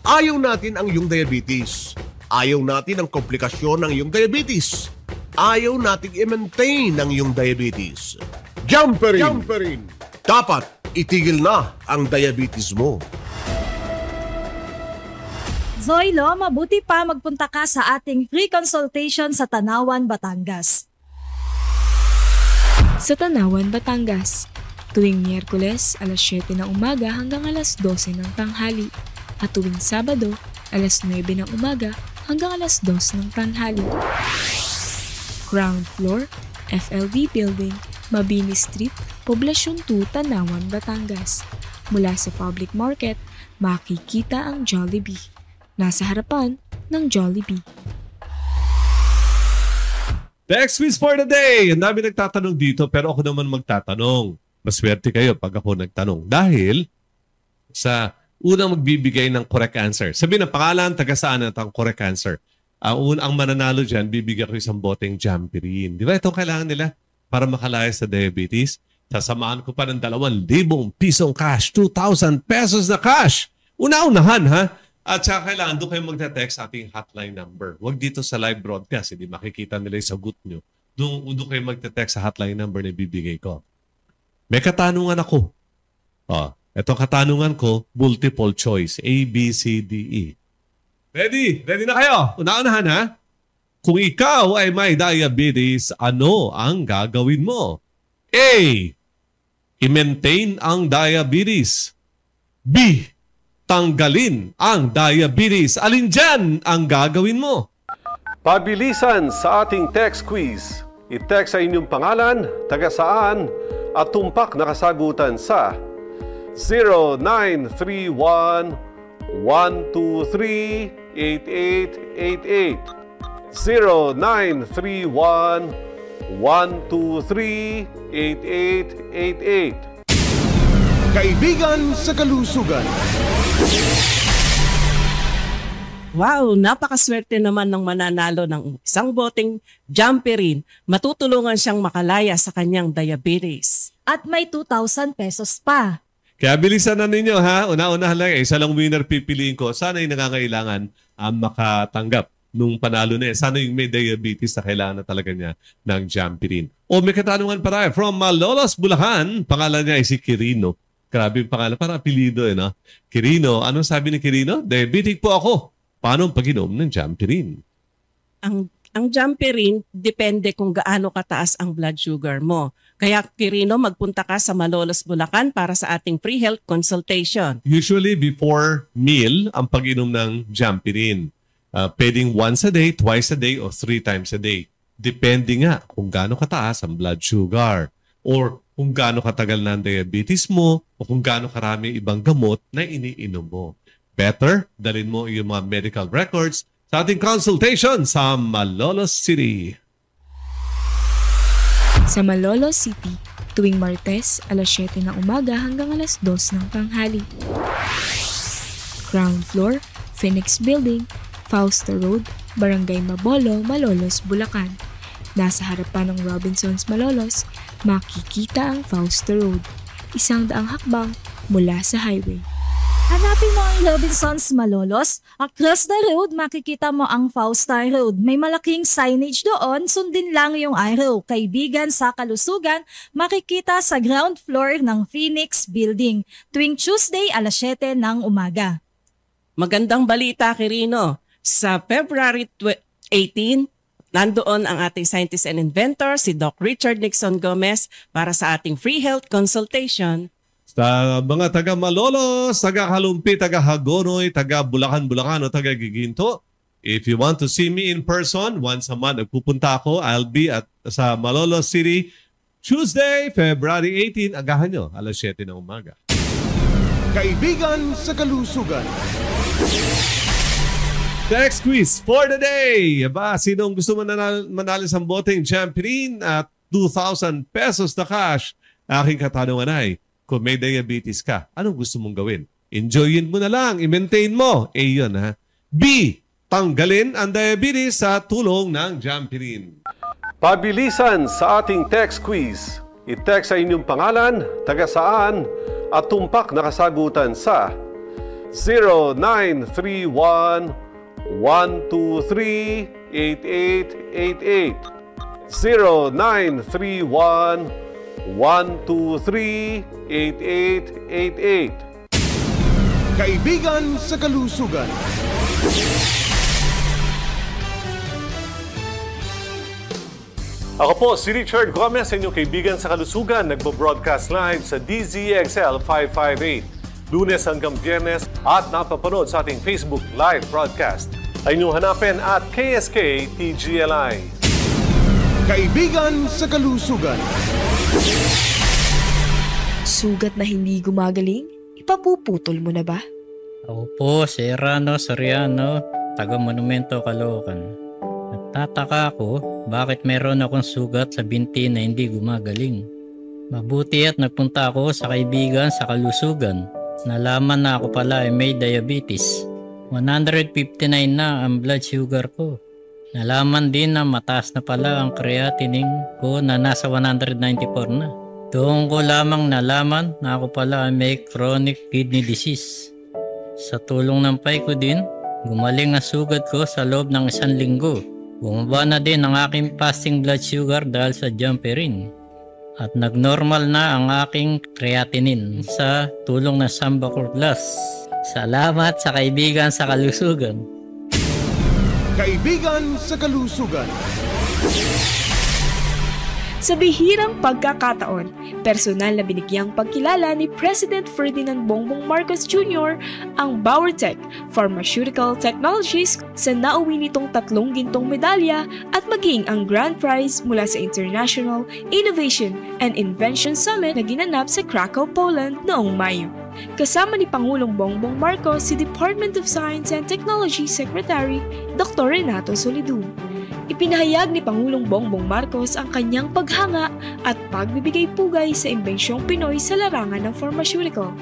Ayaw natin ang iyong diabetes. Ayaw natin ang komplikasyon ng iyong diabetes. Ayaw nating i-maintain ang iyong diabetes. Jamperin! Dapat itigil na ang diabetes mo. Zoilo, mabuti pa magpunta ka sa ating free consultation sa Tanawan, Batangas. Sa Tanawan, Batangas, tuwing Miyerkules, alas 7 ng umaga hanggang alas 12 ng tanghali. At tuwing Sabado, alas 9 ng umaga hanggang alas 2 ng tanghali. Ground floor, FLD Building, Mabini Street, Poblasyon 2, Tanawan, Batangas. Mula sa public market, makikita ang Jollibee. Nasa harapan ng Jollibee. Next quiz for the day. Ang dami nagtatanong dito pero ako naman magtatanong. Maswerte kayo pag ako nagtanong. Dahil sa unang magbibigay ng correct answer. Sabihin ang pangalan, taga saan at ang correct answer. Ang mananalo dyan, bibigyan ko isang boteng Jamperin. Di ba ito kailangan nila para makalaya sa diabetes? Sasamahan ko pa ng 2,000 pisong cash, 2,000 pesos na cash. Una-unahan ha. At saka kailangan doon kayo magte-text sa ating hotline number. Huwag dito sa live broadcast. Hindi makikita nila yung sagot nyo. Doon kayo magte-text sa hotline number na bibigay ko. May katanungan ako. Ito katanungan ko, multiple choice. A, B, C, D, E. Ready? Ready na kayo? Una-unahan ha? Kung ikaw ay may diabetes, ano ang gagawin mo? A, i-maintain ang diabetes. B, tanggalin ang diabetes. Alin dyan ang gagawin mo? Pabilisan sa ating text quiz. I-text sa inyong pangalan, taga saan, at tumpak na kasagutan sa 0931-123-8888. 0931-123-8888. Kaibigan sa Kalusugan. Wow, napakaswerte naman ng mananalo ng isang boteng Jamperin. Matutulungan siyang makalaya sa kanyang diabetes. At may 2,000 pesos pa. Kaya bilisan na ninyo ha. Una-unahan lang, isa lang winner pipiliin ko. Sana yung nangangailangan makatanggap nung panalo na sana yung may diabetes na kailangan na talaga niya ng Jamperin. O may katanungan pa rin. From Malolos, Bulacan, pangalan niya ay si Quirino. Grabe yung pangalan, parang apelido no? Quirino, anong sabi ni Quirino? Diabetic po ako. Paano ang pag-inom ng Jamperin? Ang Jamperin, depende kung gaano kataas ang blood sugar mo. Kaya Quirino, magpunta ka sa Malolos, Bulacan para sa ating free health consultation. Usually before meal, ang pag-inom ng Jamperin. Pwedeng once a day, twice a day, or 3 times a day. Depende nga kung gaano kataas ang blood sugar. Or kung gaano katagal na ang diabetes mo o kung gaano karami ibang gamot na iniinom mo. Better, dalhin mo yung mga medical records sa ating consultation sa Malolos City. Sa Malolos City, tuwing Martes, alas 7 ng umaga hanggang alas 2 ng tanghali. Ground floor, Phoenix Building, Fausto Road, Barangay Mabolo, Malolos, Bulacan. Nasa harapan ng Robinsons, Malolos, makikita ang Fausto Road. 100 hakbang mula sa highway. Hanapin mo ang Robinsons Malolos. Across the road, makikita mo ang Fausta Road. May malaking signage doon, sundin lang yung arrow. Kaibigan sa Kalusugan, makikita sa ground floor ng Phoenix Building. Tuwing Tuesday, alas 7 ng umaga. Magandang balita, Quirino. Sa February 18, nandoon ang ating scientist and inventor, si Doc Richard Nixon Gomez, para sa ating free health consultation. Sa mga taga Malolos, taga Halumpi, taga Hagonoy, taga Bulacan, o taga Giginto, if you want to see me in person, once a month nagpupunta ako. I'll be at sa Malolos City, Tuesday, February 18. Agahan nyo, alas 7 ng umaga. Kaibigan sa Kalusugan. Text quiz for the day. Aba, sinong gusto manalo sa boteng Champion at 2,000 pesos na cash? Aking katanungan ay, kung may diabetes ka, anong gusto mong gawin? Enjoyin mo na lang, i-maintain mo. A yun ha. B, tanggalin ang diabetes sa tulong ng Jampirin. Pabilisan sa ating text quiz. I-text sa inyong pangalan, taga saan, at tumpak na kasagutan sa 0931 123-8888. 0931-123-8888. Kaibigan sa Kalusugan. Ako po si Richard Gomez, sa inyong kaibigan sa Kalusugan, nagbo-broadcast live sa DZXL 558, Lunes hanggang Biyernes, at napapanood sa ating Facebook live broadcast. Ay inyong hanapin at KSK TGLI. Kaibigan sa Kalusugan. Sugat na hindi gumagaling? Ipapuputol mo na ba? Ako po si Erano Soriano, taga Monumento, Caloocan. Nagtataka ako bakit meron akong sugat sa binti na hindi gumagaling. Mabuti at nagpunta ako sa kaibigan sa Kalusugan. Nalaman na ako pala ay may diabetes. 159 na ang blood sugar ko. Nalaman din na mataas na pala ang creatinine ko na nasa 194 na. Doon ko lamang nalaman na ako pala ay may chronic kidney disease. Sa tulong ng pay ko din, gumaling ang sugat ko sa loob ng 1 linggo. Bumaba na din ang aking fasting blood sugar dahil sa Jampirin. At nagnormal na ang aking creatinine sa tulong ng Sambacor Plus. Salamat sa kaibigan sa Kalusugan. Kaibigan sa Kalusugan. Sa bihirang pagkakataon, personal na binigyang pagkilala ni President Ferdinand Bongbong Marcos Jr. ang Bauertech Pharmaceutical Technologies sa nauwi nitong 3 gintong medalya at maging ang grand prize mula sa International Innovation and Invention Summit na ginanap sa Krakow, Poland noong Mayo. Kasama ni Pangulong Bongbong Marcos si Department of Science and Technology Secretary Dr. Renato Solidum. Ipinahayag ni Pangulong Bongbong Marcos ang kanyang paghanga at pagbibigay pugay sa imbensyong Pinoy sa larangan ng pharmaceutical.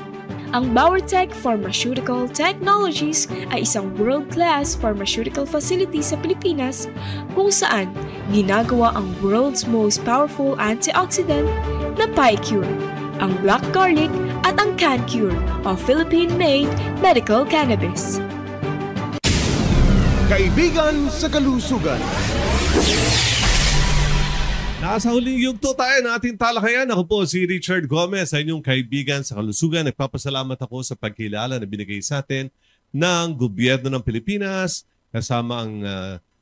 Ang Bauertech Pharmaceutical Technologies ay isang world-class pharmaceutical facility sa Pilipinas kung saan ginagawa ang world's most powerful antioxidant na PiCure, ang black garlic at ang CanCure o Philippine-made medical cannabis. Kaibigan sa Kalusugan. Nasa huling yugto tayo ng ating talakayan. Ako po si Richard Gomez, sa inyong kaibigan sa Kalusugan. Nagpapasalamat ako sa pagkilala na binigay sa atin ng Gobyerno ng Pilipinas, kasama ang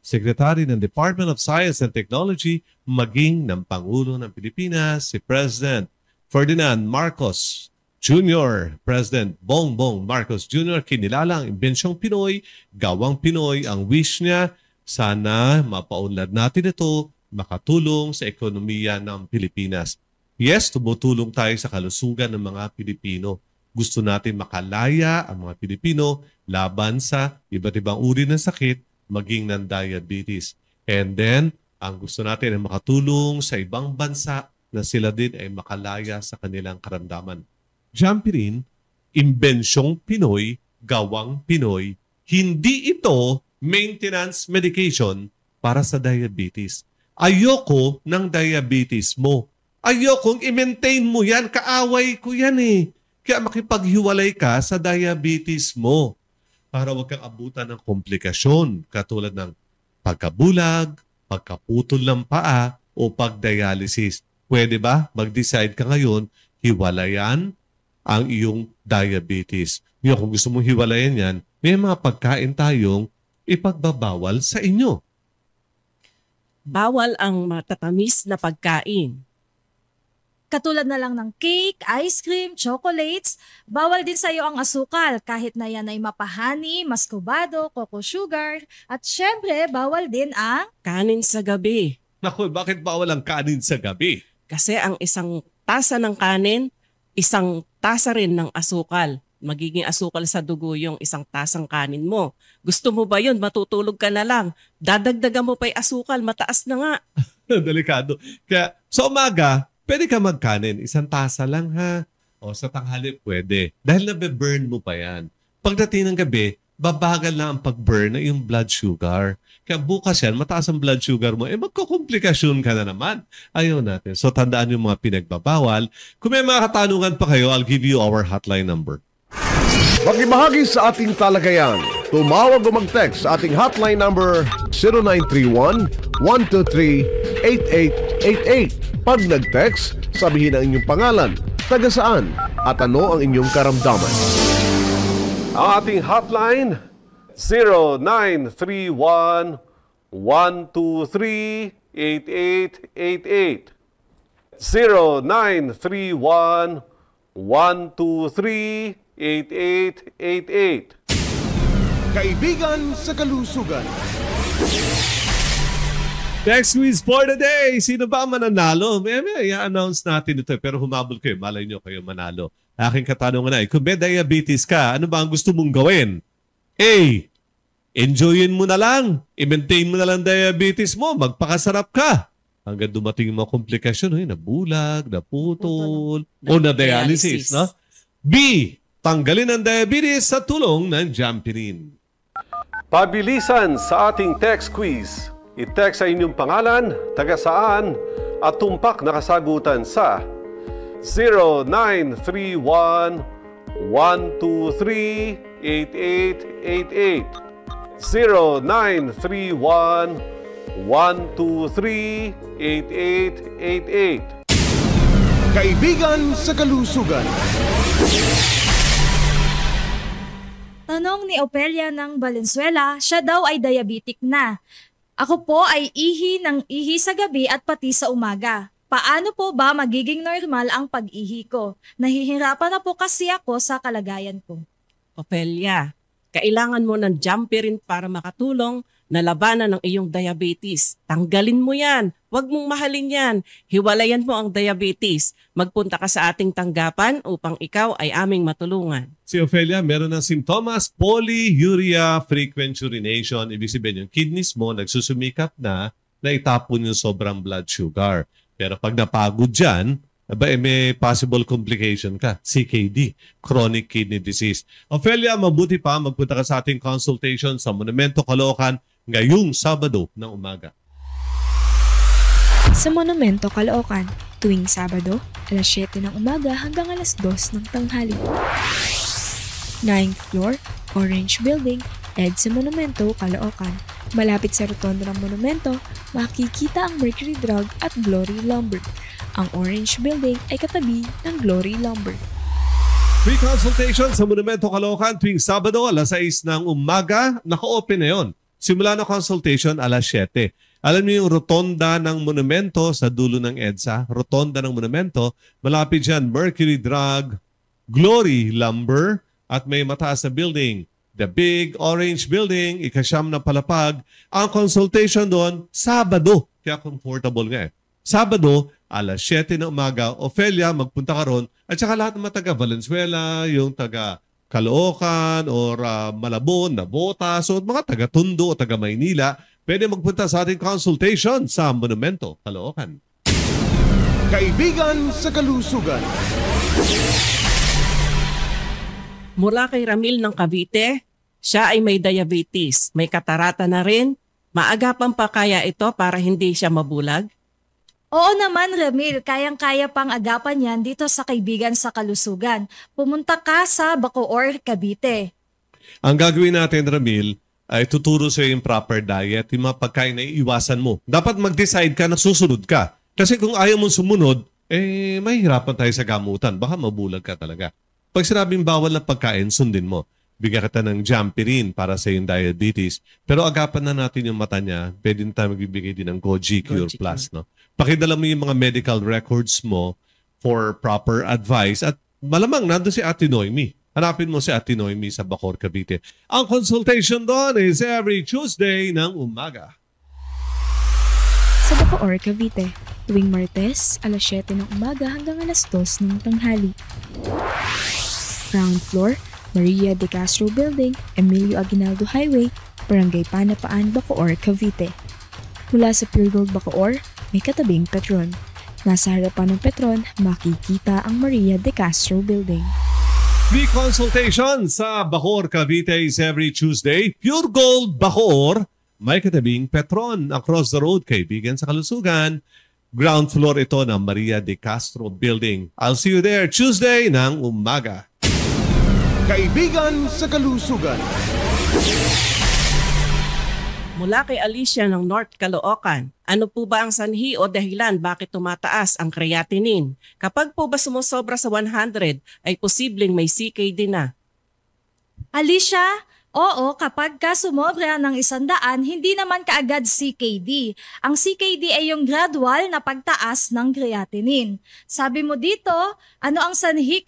Secretary ng Department of Science and Technology, maging ng Pangulo ng Pilipinas, si President Ferdinand Marcos Jr. President Bongbong Marcos Jr. kinilala ang imbensyong Pinoy, gawang Pinoy. Ang wish niya, sana mapaunlad natin ito, makatulong sa ekonomiya ng Pilipinas. Yes, tumutulong tayo sa kalusugan ng mga Pilipino. Gusto natin makalaya ang mga Pilipino laban sa iba't ibang uri ng sakit, maging ng diabetes. And then, ang gusto natin ay makatulong sa ibang bansa na sila din ay makalaya sa kanilang karamdaman. Jampirin, imbensyong Pinoy, gawang Pinoy, hindi ito maintenance medication para sa diabetes. Ayoko ng diabetes mo. Ayokong i-maintain mo yan. Kaaway ko yan eh. Kaya makipaghiwalay ka sa diabetes mo para huwag kang abutan ng komplikasyon katulad ng pagkabulag, pagkaputol ng paa o pagdialysis. Pwede ba mag-decide ka ngayon, hiwalayan ang iyong diabetes? Ngayon, kung gusto mong hiwalayan yan, may mga pagkain tayong ipagbabawal sa inyo. Bawal ang matatamis na pagkain. Katulad na lang ng cake, ice cream, chocolates. Bawal din sa'yo ang asukal kahit na yan ay mapahani, maskubado, cocoa sugar. At syempre, bawal din ang kanin sa gabi. Naku, bakit bawal ang kanin sa gabi? Kasi ang isang tasa ng kanin, isang tasa rin ng asukal. Magiging asukal sa dugo yung isang tasang kanin mo. Gusto mo ba yun? Matutulog ka na lang. Dadagdagan mo pa'y asukal, mataas na nga. Delikado. Kaya sa umaga, pwede ka magkanin. Isang tasa lang ha. O sa tanghali pwede. Dahil nabe-burn mo pa yan. Pagdating ng gabi, babagal na ang pag-burn na yung blood sugar. Kaya bukas yan, mataas ang blood sugar mo, magkukomplikasyon ka na naman. Ayaw natin. So tandaan yung mga pinagbabawal. Kung may mga katanungan pa kayo, I'll give you our hotline number. Magbahagi sa ating talagayan. Tumawag o mag-text sa ating hotline number 0931-123-8888. Pag nag-text, sabihin ang inyong pangalan, taga saan, at ano ang inyong karamdaman. Ang ating hotline, 0931-123-8888. 0931-123-8888. Kaibigan sa Kalusugan. Next quiz for the day. Sino ba ang mananalo? May i-announce natin ito. Pero humabol kayo. Malay nyo kayo manalo. Aking katanungan ay, kung may diabetes ka, ano ba ang gusto mong gawin? A. Enjoyin mo na lang. I-maintain mo na lang diabetes mo. Magpakasarap ka. Hanggang dumating yung mga komplikasyon. Nabulag, naputol, o na-dialysis. No? B. Tanggalin ang diabetes sa tulong ng Jampirin. Pabilisan sa ating text quiz. I-text sa inyong pangalan, taga saan, at tumpak na kasagutan sa 0931-123-8888. 0931-123-8888. Kaibigan sa Kalusugan. Tanong ni Opelia ng Valenzuela, siya daw ay diabetic na. Ako po ay ihi ng ihi sa gabi at pati sa umaga. Paano po ba magiging normal ang pag-ihi ko? Nahihirapan na po kasi ako sa kalagayan ko. Opelia, kailangan mo ng Jampirin para makatulong na labanan ng iyong diabetes. Tanggalin mo yan. Huwag mong mahalin yan. Hiwalayan mo ang diabetes. Magpunta ka sa ating tanggapan upang ikaw ay aming matulungan. Si Ophelia, meron ng simptomas, polyuria frequent urination. Ibig sabihin yung kidneys mo nagsusumikap na itapon yung sobrang blood sugar. Pero pag napagod dyan, may possible complication ka. CKD, chronic kidney disease. Ophelia, mabuti pa magpunta ka sa ating consultation sa Monumento Caloocan ngayong Sabado ng umaga. Sa Monumento Caloocan, tuwing Sabado, alas 7 ng umaga hanggang alas 2 ng tanghali. 9th floor, Orange Building, EDSA Monumento, Caloocan. Malapit sa rotonda ng monumento, makikita ang Mercury Drug at Glory Lumber. Ang Orange Building ay katabi ng Glory Lumber. Free consultation sa Monumento Caloocan tuwing Sabado, alas 6 ng umaga. Naka-open na yun. Simula na consultation, alas 7. Alam niyo yung rotonda ng monumento sa dulo ng EDSA? Rotonda ng monumento, malapit dyan, Mercury Drug, Glory Lumber, at may mataas na building. The Big Orange Building, ikasyam na palapag. Ang consultation doon, Sabado. Kaya comfortable nga eh. Sabado, alas 7 ng umaga, Ophelia, magpunta ka ron. At saka lahat ng mga taga Valenzuela, yung taga Caloocan or Malabon, Navotas, o mga taga Tondo o taga Maynila, pwede magpunta sa ating consultation sa Monumento Caloocan. Kaibigan sa Kalusugan. Mula kay Ramil ng Cavite, siya ay may diabetes, may katarata na rin. Maagapan pa kaya ito para hindi siya mabulag? Oo naman, Ramil, kayang-kaya pang agapan yan dito sa Kaibigan sa Kalusugan. Pumunta ka sa Bacoor, Cavite. Ang gagawin natin, Ramil, ay tuturo sa yung proper diet, yung mga pagkain na iiwasan mo. Dapat mag-decide ka na susunod ka. Kasi kung ayaw mong sumunod, mahihirapan tayo sa gamutan. Baka mabulag ka talaga. Pag sinabing bawal na pagkain, sundin mo. Bigyan kita ng Jampirin para sa yung diabetes. Pero agapan na natin yung mata niya, pwede tayo magbibigay din ng Goji Cure Plus. No? Pakidala mo yung mga medical records mo for proper advice. At malamang nandun si Ate Noemi. Hanapin mo si Ate Noemi sa Bacoor, Cavite. Ang consultation doon is every Tuesday ng umaga. Sa Bacoor, Cavite, tuwing Martes, alas 7 ng umaga hanggang alas 2 ng tanghali. Ground floor, Maria de Castro Building, Emilio Aguinaldo Highway, Barangay Panapaan, Bacoor, Cavite. Mula sa Pure Gold Bacoor, may katabing Petron. Nasa harapan ng Petron, makikita ang Maria de Castro Building. Free consultation sa Bacoor, Cavite is every Tuesday. Pure Gold Bacoor, may katabing Petron. Across the road, Kaibigan sa Kalusugan. Ground floor ito ng Maria de Castro Building. I'll see you there Tuesday ng umaga. Kaibigan sa Kalusugan. Mula kay Alicia ng North Caloocan, ano po ba ang sanhi o dahilan bakit tumataas ang creatinine? Kapag po ba sumusobra sa 100, ay posibleng may CKD na. Alicia, oo, kapag ka sumobra ng 100, hindi naman kaagad CKD. Ang CKD ay yung gradual na pagtaas ng creatinine. Sabi mo dito, ano ang sanhi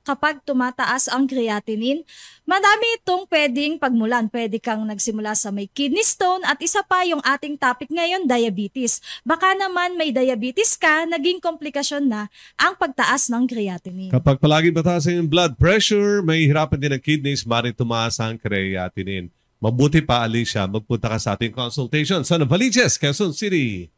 kapag tumataas ang creatinine? Madami itong pwedeng pagmulan. Pwede kang nagsimula sa may kidney stone at isa pa yung ating topic ngayon, diabetes. Baka naman may diabetes ka, naging komplikasyon na ang pagtaas ng creatinine. Kapag palagi mataas yung blood pressure, may hirapan din ang kidneys, maaaring tumaas ang creatinine. Mabuti pa, Alicia, magpunta ka sa ating consultation sa Novaliches, Quezon City.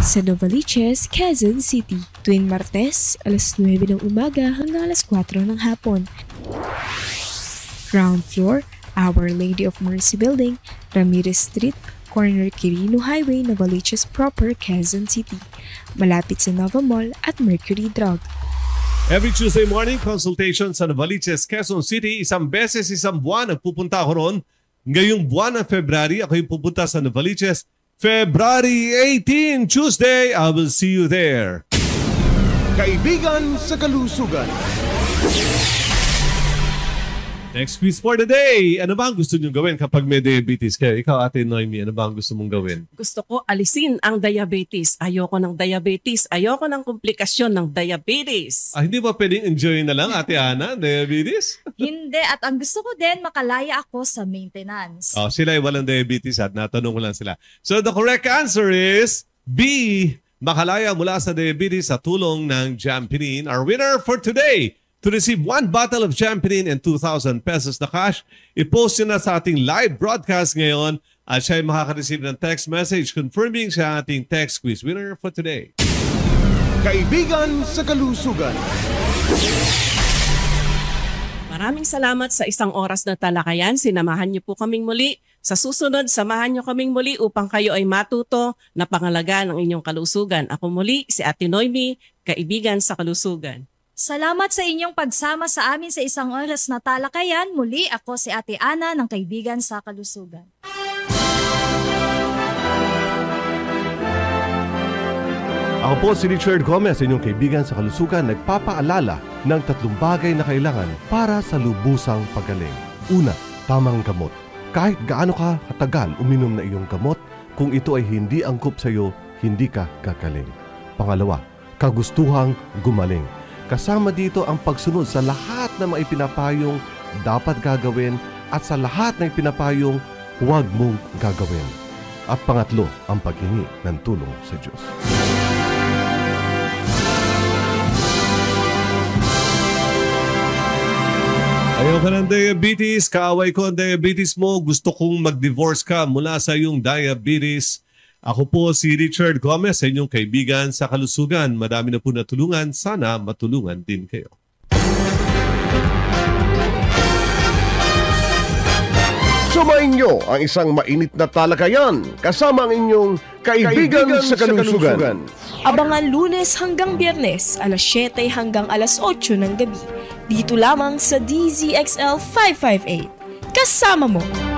Sa Novaliches, Quezon City, tuwing Martes, alas 9 ng umaga hanggang alas 4 ng hapon. Ground floor, Our Lady of Mercy Building, Ramirez Street, corner Quirino Highway, Novaliches proper, Quezon City. Malapit sa Nova Mall at Mercury Drug. Every Tuesday morning, consultation sa Novaliches, Quezon City. Isang beses, isang buwan, nagpupunta ako ron. Ngayong buwan ng February, ako yung pupunta sa Novaliches. February 18, Tuesday, I will see you there. Kaibigan sa Kalusugan. Next quiz for the day. Ano ba ang gusto nyo gawin kapag may diabetes kayo? Ikaw, Ate Noemi, ano ba ang gusto mong gawin? Gusto ko alisin ang diabetes. Ayoko ng diabetes. Ayoko ng komplikasyon ng diabetes. Hindi ba pwedeng enjoy na lang, Ate Ana, diabetes? Hindi. At ang gusto ko din, makalaya ako sa maintenance. Sila ay walang diabetes at natanong ko lang sila. So the correct answer is B. Makalaya mula sa diabetes sa tulong ng Jampirin. Our winner for today, to receive 1 bottle of Jampirin and 2,000 pesos na cash, i-post nyo na sa ating live broadcast ngayon at siya ay makaka-receive ng text message confirming siya ating text quiz winner for today. Kaibigan sa Kalusugan. Maraming salamat sa isang oras na talakayan. Sinamahan niyo po kaming muli. Sa susunod, samahan niyo kaming muli upang kayo ay matuto na pangalagaan ang inyong kalusugan. Ako muli, si Ate Noemi, Kaibigan sa Kalusugan. Salamat sa inyong pagsama sa amin sa isang oras na talakayan. Muli, ako si Ate Ana ng Kaibigan sa Kalusugan. Ako po si Richard Gomez, inyong Kaibigan sa Kalusugan, nagpapaalala ng 3 bagay na kailangan para sa lubusang pagaling. Una, tamang gamot. Kahit gaano ka katagal uminom na iyong gamot, kung ito ay hindi angkop sa iyo, hindi ka gagaling. Pangalawa, kagustuhang gumaling. Kasama dito ang pagsunod sa lahat ng mga ipinapayong dapat gagawin at sa lahat ng ipinapayong huwag mong gagawin. At pangatlo, ang paghingi ng tulong sa Diyos. Ayaw ka ng diabetes, kaaway ko ang diabetes mo, gusto kong mag-divorce ka mula sa iyong diabetes. Ako po si Richard Gomez, sa inyong Kaibigan sa Kalusugan. Madami na po natulungan, sana matulungan din kayo. Sumainyo ang isang mainit na talakayan kasama ang inyong kaibigan sa kalusugan. Abangan Lunes hanggang Biyernes, alas 7 hanggang alas 8 ng gabi. Dito lamang sa DZXL 558. Kasama mo!